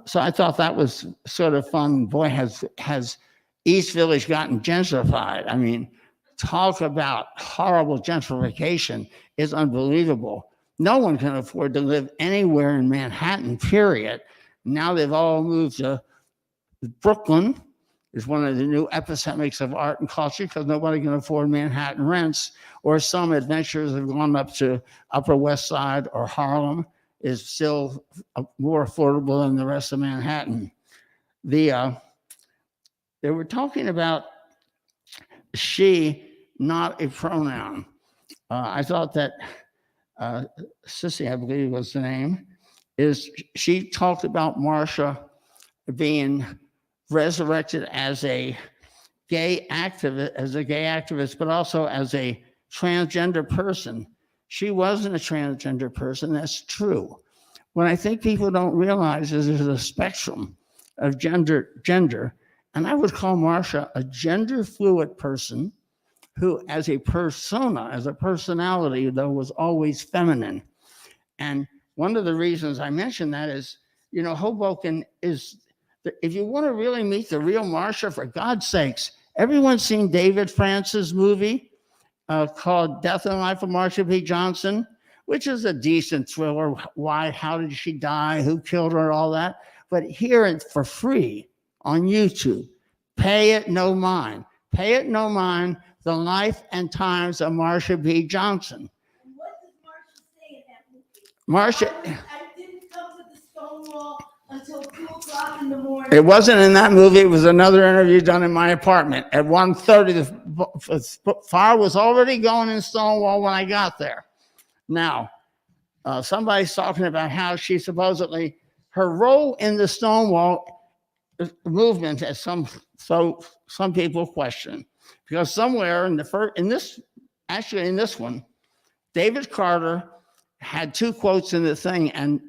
so I thought that was sort of fun. Boy, has East Village gotten gentrified. I mean, talk about horrible gentrification is unbelievable. No one can afford to live anywhere in Manhattan, period. Now they've all moved to Brooklyn, is one of the new epicenters of art and culture because nobody can afford Manhattan rents, or some adventurers have gone up to Upper West Side, or Harlem is still more affordable than the rest of Manhattan. They were talking about she, not a pronoun. I thought that Sissy, I believe was the name, she talked about Marsha being resurrected as a gay activist, but also as a transgender person. She wasn't a transgender person, that's true. What I think people don't realize is there's a spectrum of gender, and I would call Marsha a gender fluid person who, as a persona, as a personality, though, was always feminine. And one of the reasons I mention that is, Hoboken is, if you want to really meet the real Marsha, for God's sakes, everyone's seen David France's movie called Death and Life of Marsha P. Johnson, which is a decent thriller. Why, how did she die? Who killed her? All that. But hear it for free on YouTube. Pay it no mind. Pay it no mind. The Life and Times of Marsha P. Johnson. And what does Marsha say in that movie? Marsha, I didn't come to the Stonewall until 2 o'clock in the morning. it wasn't in that movie. It was another interview done in my apartment. At 1:30, the fire was already going in Stonewall when I got there. Now, somebody's talking about how she supposedly, her role in the Stonewall movement, as some people question, because somewhere in this one, David Carter had 2 quotes in the thing, and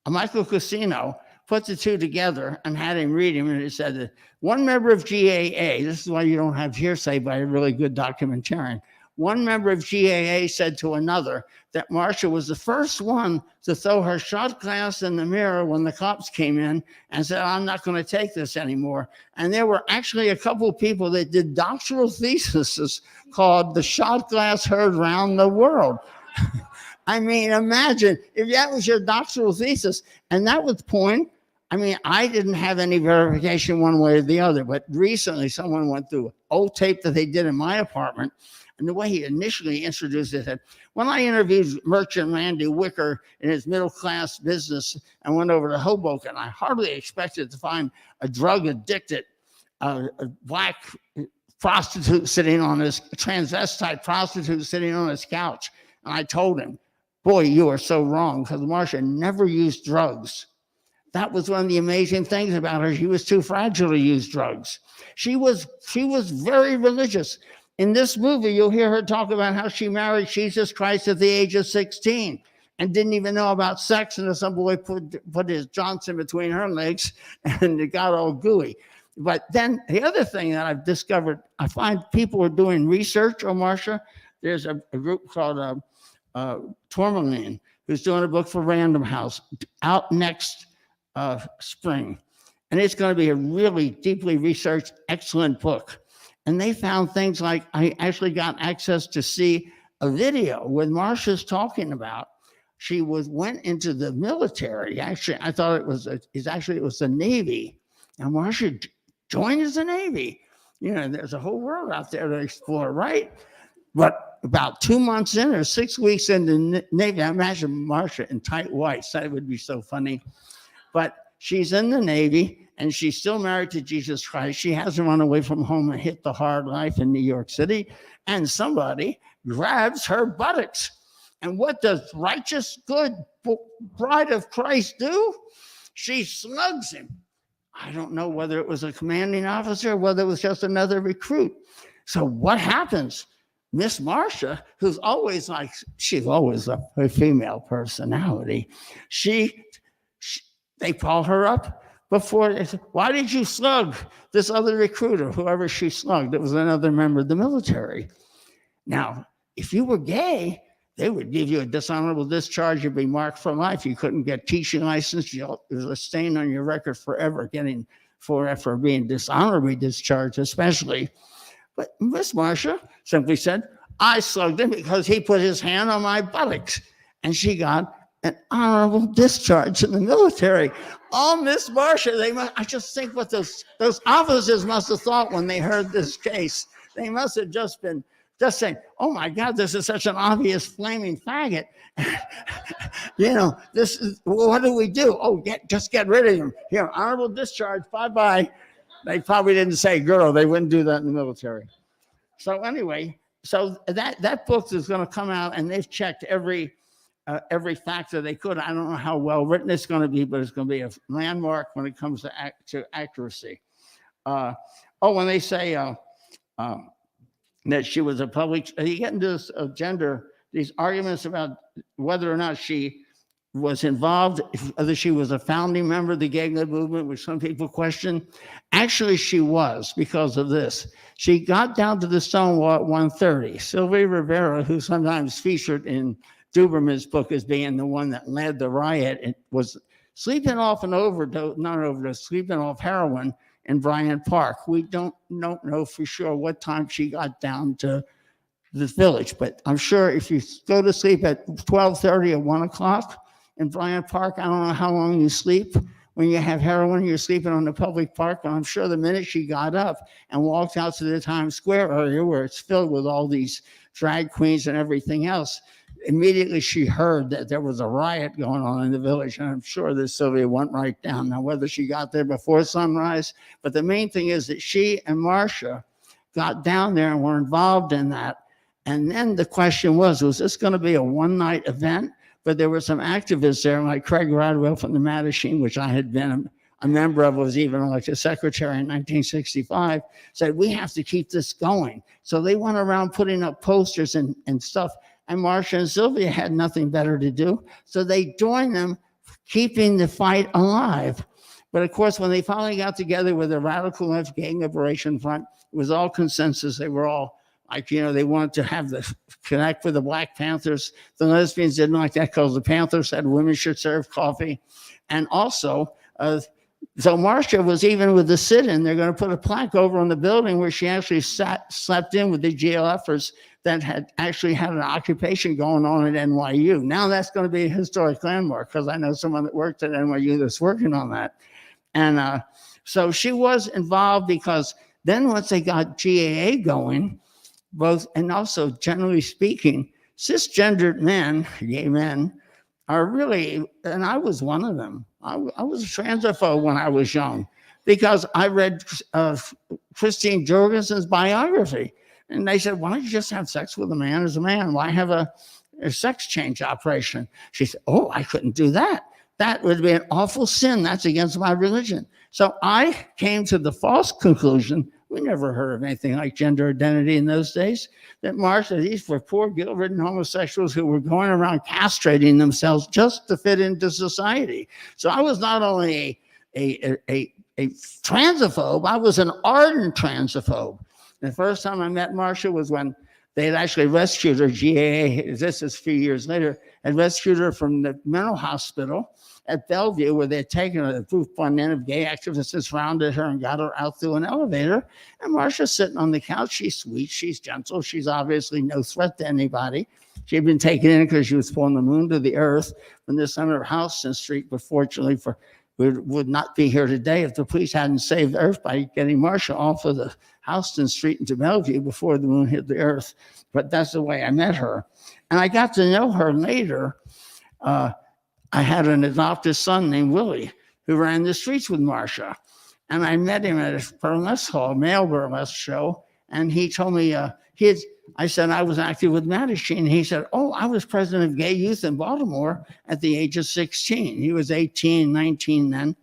Michael Casino put the 2 together and had him read him, and it said that one member of GAA, this is why you don't have hearsay by a really good documentarian, one member of GAA said to another that Marsha was the first one to throw her shot glass in the mirror when the cops came in and said, I'm not going to take this anymore. And there were actually a couple of people that did doctoral theses called The Shot Glass Heard Round the World. I mean, imagine if that was your doctoral thesis. And that was the point. I mean, I didn't have any verification one way or the other, but recently someone went through old tape that they did in my apartment. And the way he initially introduced it, said, when I interviewed merchant Randy Wicker in his middle-class business and went over to Hoboken, I hardly expected to find a drug-addicted a black prostitute sitting on his, transvestite prostitute sitting on his couch. And I told him, boy, you are so wrong, because Marsha never used drugs. That was one of the amazing things about her. She was too fragile to use drugs. She was very religious. In this movie, you'll hear her talk about how she married Jesus Christ at the age of 16 and didn't even know about sex until some boy put his Johnson between her legs and it got all gooey. But then the other thing that I've discovered, I find people are doing research on Marsha. There's a group called Tourmaline, who's doing a book for Random House out next spring. And it's going to be a really deeply researched, excellent book. And they found things like, I actually got access to see a video with Marsha's talking about, she went into the military. Actually, I thought it was the Navy. Now Marsha joined as the Navy. There's a whole world out there to explore, right? But about 2 months in or 6 weeks in the Navy, I imagine Marsha in tight whites. That would be so funny. But she's in the Navy, and she's still married to Jesus Christ. She hasn't run away from home and hit the hard life in New York City. And somebody grabs her buttocks. And what does righteous, good bride of Christ do? She slugs him. I don't know whether it was a commanding officer or whether it was just another recruit. So what happens? Miss Marsha, who's always she's always a female personality. They call her up before they said, why did you slug this other recruiter, whoever she slugged? It was another member of the military. Now, if you were gay, they would give you a dishonorable discharge. You'd be marked for life. You couldn't get teaching license. It was a stain on your record forever, getting for being dishonorably discharged, especially. But Miss Marsha simply said, I slugged him because he put his hand on my buttocks. And she got an honorable discharge in the military. Oh, Miss Marsha, I just think what those officers must have thought when they heard this case. They must have just been saying, oh my God, this is such an obvious flaming faggot. This is, what do we do? Oh, just get rid of him. Here, honorable discharge, bye-bye. They probably didn't say girl. They wouldn't do that in the military. So anyway, so that book is going to come out, and they've checked every factor they could. I don't know how well written it's going to be, but it's going to be a landmark when it comes to accuracy. When they say that she was a public, you get into this gender, these arguments about whether or not she was involved, whether she was a founding member of the gay movement, which some people question. Actually, she was, because of this. She got down to the Stonewall at 1:30. Sylvia Rivera, who's sometimes featured in Duberman's book as being the one that led the riot, and was sleeping off sleeping off heroin in Bryant Park. We don't know for sure what time she got down to this village, but I'm sure if you go to sleep at 12:30 or 1 o'clock in Bryant Park, I don't know how long you sleep. When you have heroin, you're sleeping on the public park, and I'm sure the minute she got up and walked out to the Times Square area where it's filled with all these drag queens and everything else, immediately she heard that there was a riot going on in the village, and I'm sure that Sylvia went right down. Now, whether she got there before sunrise, but the main thing is that she and Marsha got down there and were involved in that. And then the question was this going to be a one-night event? But there were some activists there, like Craig Rodwell from the Mattachine, which I had been a member of, was even elected secretary in 1965, said, we have to keep this going. So they went around putting up posters and stuff. And Marsha and Sylvia had nothing better to do. So they joined them, keeping the fight alive. But of course, when they finally got together with the Radical Left Gay Liberation Front, it was all consensus. They were all they wanted to have the connect with the Black Panthers. The lesbians didn't like that because the Panthers said women should serve coffee. And also, so Marsha was even with the sit-in. They're going to put a plaque over on the building where she actually slept in with the GLFers that had actually had an occupation going on at NYU. Now that's going to be a historic landmark, because I know someone that worked at NYU that's working on that. And so she was involved, because then once they got GAA going, both, and also generally speaking, cisgendered men, gay men, are really, and I was one of them. I was a transphobe when I was young, because I read Christine Jorgensen's biography, and they said, why don't you just have sex with a man as a man? Why have a sex change operation? She said, oh, I couldn't do that. That would be an awful sin. That's against my religion. So I came to the false conclusion, we never heard of anything like gender identity in those days, that Marsha, these were poor, guilt-ridden homosexuals who were going around castrating themselves just to fit into society. So I was not only a transphobe, I was an ardent transphobe. The first time I met Marsha was when they had actually rescued her, GAA, this is a few years later, had rescued her from the mental hospital at Bellevue, where they had taken a proof one end of gay activists, had surrounded her and got her out through an elevator. And Marsha's sitting on the couch. She's sweet, she's gentle, she's obviously no threat to anybody. She had been taken in because she was pulling the moon to the earth from the center of Houston Street, but fortunately we would not be here today if the police hadn't saved the earth by getting Marsha off of the Houston Street into Bellevue before the moon hit the earth. But that's the way I met her. And I got to know her later. I had an adopted son named Willie who ran the streets with Marsha. And I met him at a burlesque hall, male burlesque show. And he told me, I said, I was active with Mattachine. He said, oh, I was president of gay youth in Baltimore at the age of 16. He was 18, 19 then.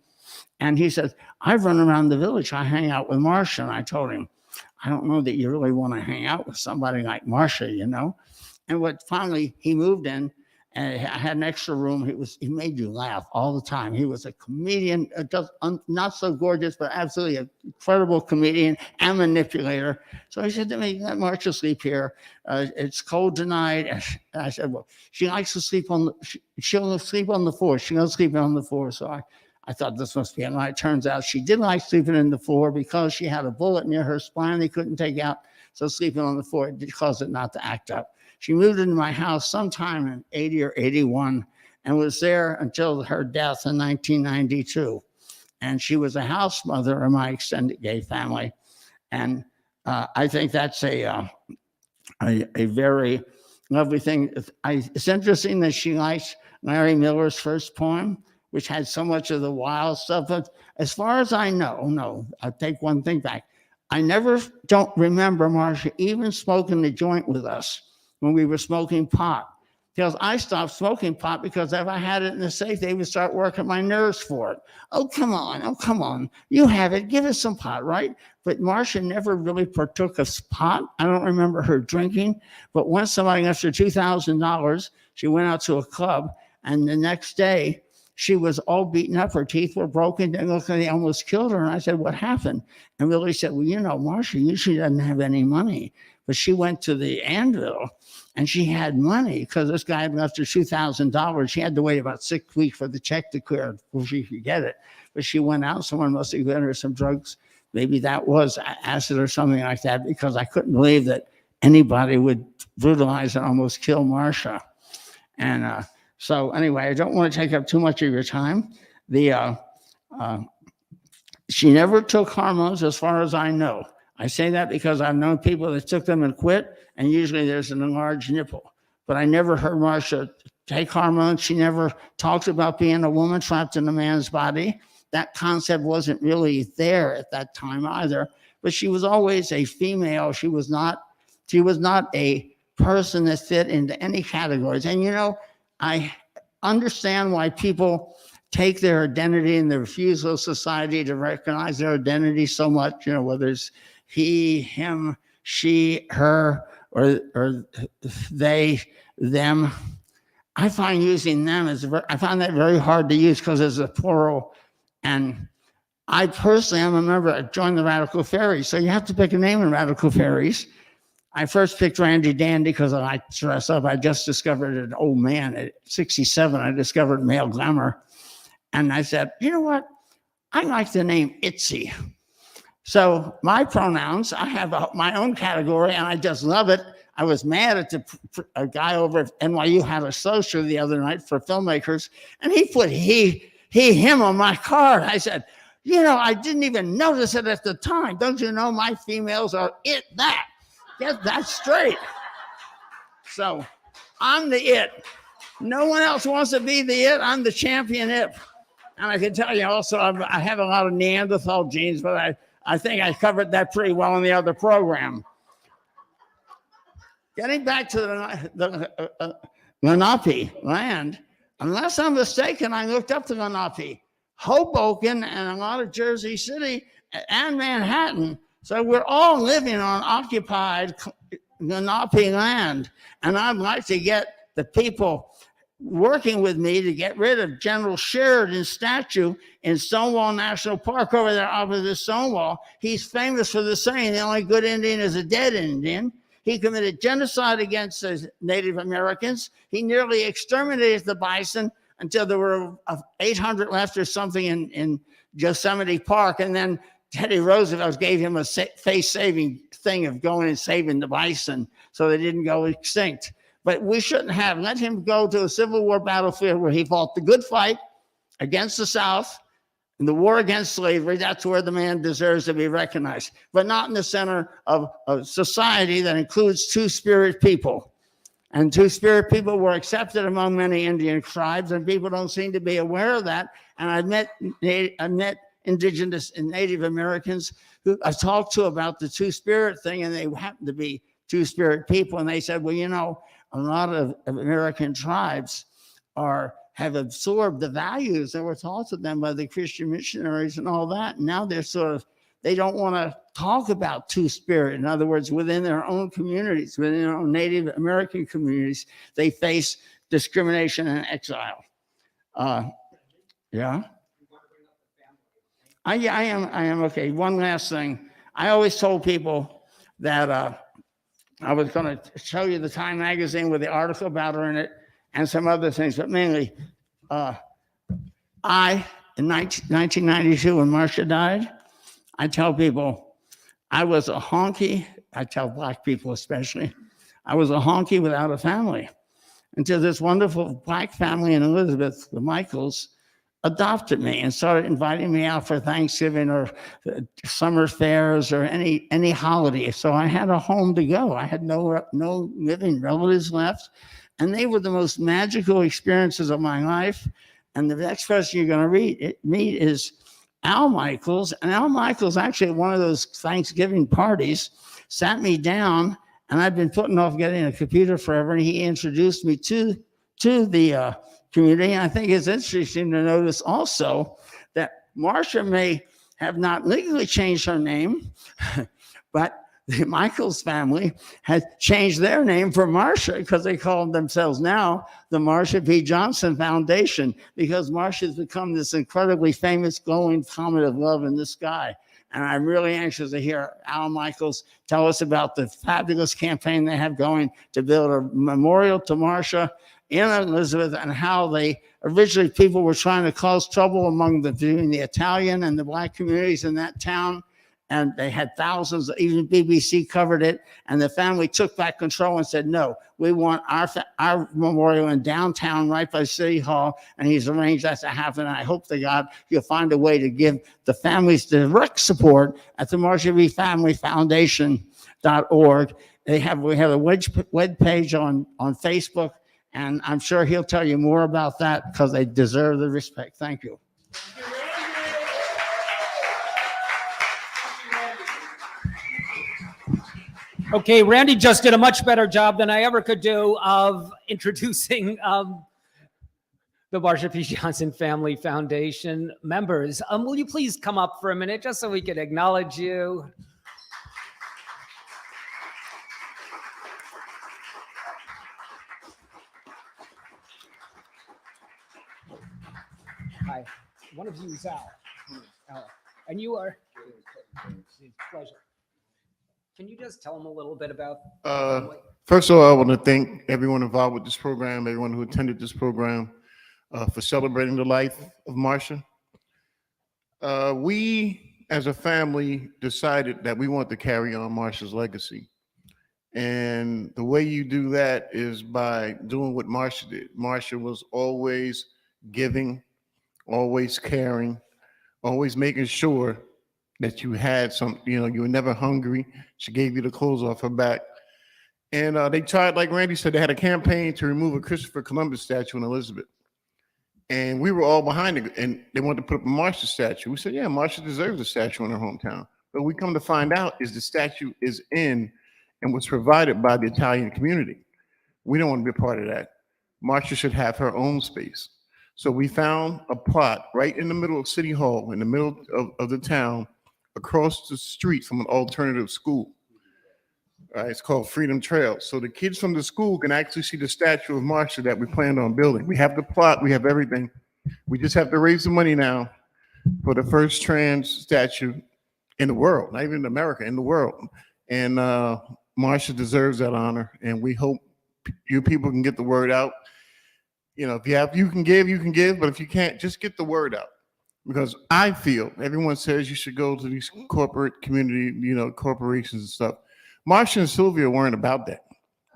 And he said, I run around the village. I hang out with Marsha. And I told him, I don't know that you really want to hang out with somebody like Marsha, you know. And finally he moved in. and I had an extra room. He made you laugh all the time. He was a comedian, just not so gorgeous, but absolutely an incredible comedian and manipulator. So he said to me, "Let Marsha sleep here. It's cold tonight." And I said, "Well, she likes to sleep she'll sleep on the floor. She'll sleep on the floor." So I thought this must be it. And it turns out she did like sleeping in the floor because she had a bullet near her spine they couldn't take out. So sleeping on the floor caused it not to act up. She moved into my house sometime in 80 or 81 and was there until her death in 1992. And she was a house mother in my extended gay family. And I think that's a very lovely thing. It's interesting that she likes Larry Miller's first poem, which had so much of the wild stuff. But as far as I know, no, I'll take one thing back. I don't remember Marsha even smoking the joint with us when we were smoking pot. Because I stopped smoking pot because if I had it in the safe, they would start working my nerves for it. Oh, come on. You have it. Give us some pot, right? But Marsha never really partook of pot. I don't remember her drinking. But once somebody got her $2,000, she went out to a club, and the next day, she was all beaten up. Her teeth were broken. They almost killed her. And I said, "What happened?" And Willie said, "Well, Marsha usually doesn't have any money, but she went to the anvil and she had money because this guy had left her $2,000. She had to wait about 6 weeks for the check to clear before she could get it. But she went out. Someone must have given her some drugs. Maybe that was acid or something like that, because I couldn't believe that anybody would brutalize and almost kill Marsha." And so anyway, I don't want to take up too much of your time. She never took hormones as far as I know. I say that because I've known people that took them and quit, and usually there's an enlarged nipple. But I never heard Marsha take hormones. She never talks about being a woman trapped in a man's body. That concept wasn't really there at that time either. But she was always a female. She was not a person that fit into any categories. And I understand why people take their identity and the refusal of society to recognize their identity so much, whether it's he, him, she, her, or they, them. I find using them I find that very hard to use because it's a plural. And I personally am a member. I joined the Radical Fairies. So you have to pick a name in Radical Fairies. I first picked Randy Dandy because I like to dress up. I just discovered an old man at 67. I discovered male glamour. And I said, "You know what? I like the name Itzy." So my pronouns, I have my own category, and I just love it. I was mad at a guy over at NYU had a social the other night for filmmakers, and he put he, him on my card. I said, I didn't even notice it at the time. Don't you know my females are it, that? Get that straight. So I'm the it. No one else wants to be the it. I'm the champion it. And I can tell you also, I have a lot of Neanderthal genes, but I think I covered that pretty well in the other program. Getting back to the Lenape land, unless I'm mistaken, I looked up the Lenape, Hoboken, and a lot of Jersey City and Manhattan. So we're all living on occupied Lenape land. And I'd like to get the people working with me to get rid of General Sheridan's statue in Stonewall National Park over there opposite Stonewall. He's famous for the saying, "The only good Indian is a dead Indian." He committed genocide against the Native Americans. He nearly exterminated the bison until there were 800 left or something in Yosemite Park. And then Teddy Roosevelt gave him a face-saving thing of going and saving the bison so they didn't go extinct. But we shouldn't have let him go to a Civil War battlefield where he fought the good fight against the South and the war against slavery. That's where the man deserves to be recognized, but not in the center of a society that includes Two-Spirit people. And Two-Spirit people were accepted among many Indian tribes, and people don't seem to be aware of that. And I met Indigenous and Native Americans who I talked to about the Two-Spirit thing, and they happen to be Two-Spirit people. And they said, well, a lot of American tribes have absorbed the values that were taught to them by the Christian missionaries and all that. And now they don't want to talk about Two-Spirit. In other words, within their own communities, within their own Native American communities, they face discrimination, and exile. Yeah. I am okay. One last thing. I always told people that I was going to show you the Time magazine with the article about her in it and some other things, but mainly in 1992, when Marsha died, I tell people I was a honky. I tell Black people especially, I was a honky without a family until this wonderful Black family in Elizabeth, the Michaels, adopted me and started inviting me out for Thanksgiving or summer fairs or any holiday. So I had a home to go. I had no living relatives left, and they were the most magical experiences of my life. And the next person you're going to meet is Al Michaels. And Al Michaels, actually, at one of those Thanksgiving parties, sat me down, and I'd been putting off getting a computer forever, and he introduced me to the community. And I think it's interesting to notice also that Marsha may have not legally changed her name, but the Michaels family has changed their name for Marsha because they call themselves now the Marsha P. Johnson Foundation, because Marsha has become this incredibly famous glowing comet of love in the sky. And I'm really anxious to hear Al Michaels tell us about the fabulous campaign they have going to build a memorial to Marsha in Elizabeth, and how they originally people were trying to cause trouble between the Italian and the Black communities in that town. And they had thousands, even BBC covered it. And the family took back control and said, no, we want our memorial in downtown right by City Hall. And he's arranged that to happen. And I hope to God you'll find a way to give the families direct support at the Marsha P. Family Foundation.org. We have a web page on Facebook. And I'm sure he'll tell you more about that because they deserve the respect. Thank you. Okay, Randy just did a much better job than I ever could do of introducing the Marsha P. Johnson Family Foundation members. Will you please come up for a minute just so we can acknowledge you? Hi, one of you is Al. And you are? Pleasure. Can you just tell them a little bit about? First of all, I want to thank everyone involved with this program, everyone who attended this program, for celebrating the life of Marsha. We, as a family, decided that we want to carry on Marsha's legacy. And the way you do that is by doing what Marsha did. Marsha was always giving, always caring, always making sure that you had some, you were never hungry. She gave you the clothes off her back. And they tried, like Randy said, they had a campaign to remove a Christopher Columbus statue in Elizabeth. And we were all behind it, and they wanted to put up a Marsha statue. We said, yeah, Marsha deserves a statue in her hometown. But we come to find out is the statue is in and was provided by the Italian community. We don't want to be a part of that. Marsha should have her own space. So we found a plot right in the middle of City Hall, in the middle of the town, across the street from an alternative school. It's called Freedom Trail. So the kids from the school can actually see the statue of Marsha that we planned on building. We have the plot, we have everything. We just have to raise the money now for the first trans statue in the world, not even in America, in the world. And Marsha deserves that honor. And we hope you people can get the word out. If you can give, but if you can't, just get the word out. Because I feel everyone says you should go to these corporate community, corporations and stuff. Marsha and Sylvia weren't about that.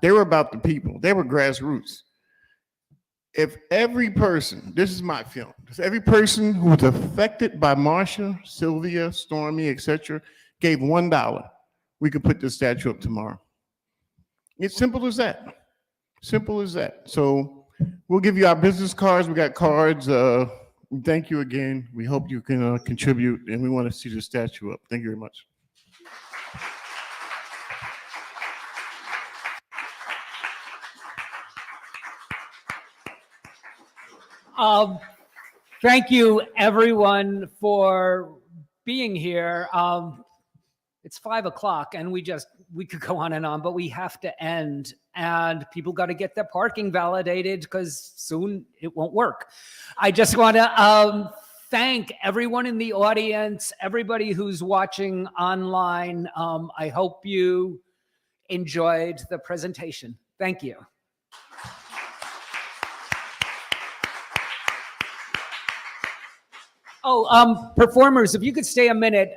They were about the people. They were grassroots. If every person, this is my feeling, if every person who was affected by Marsha, Sylvia, Stormy, etc., gave $1, we could put this statue up tomorrow. It's simple as that. Simple as that. So we'll give you our business cards. We got cards. Thank you again. We hope you can contribute, and we want to see the statue up. Thank you very much. Thank you, everyone, for being here. It's 5 o'clock, and we just we could go on and on, but we have to end, and people got to get their parking validated because soon it won't work. I just want to thank everyone in the audience, everybody who's watching online. I hope you enjoyed the presentation. Thank you. Oh, performers, if you could stay a minute.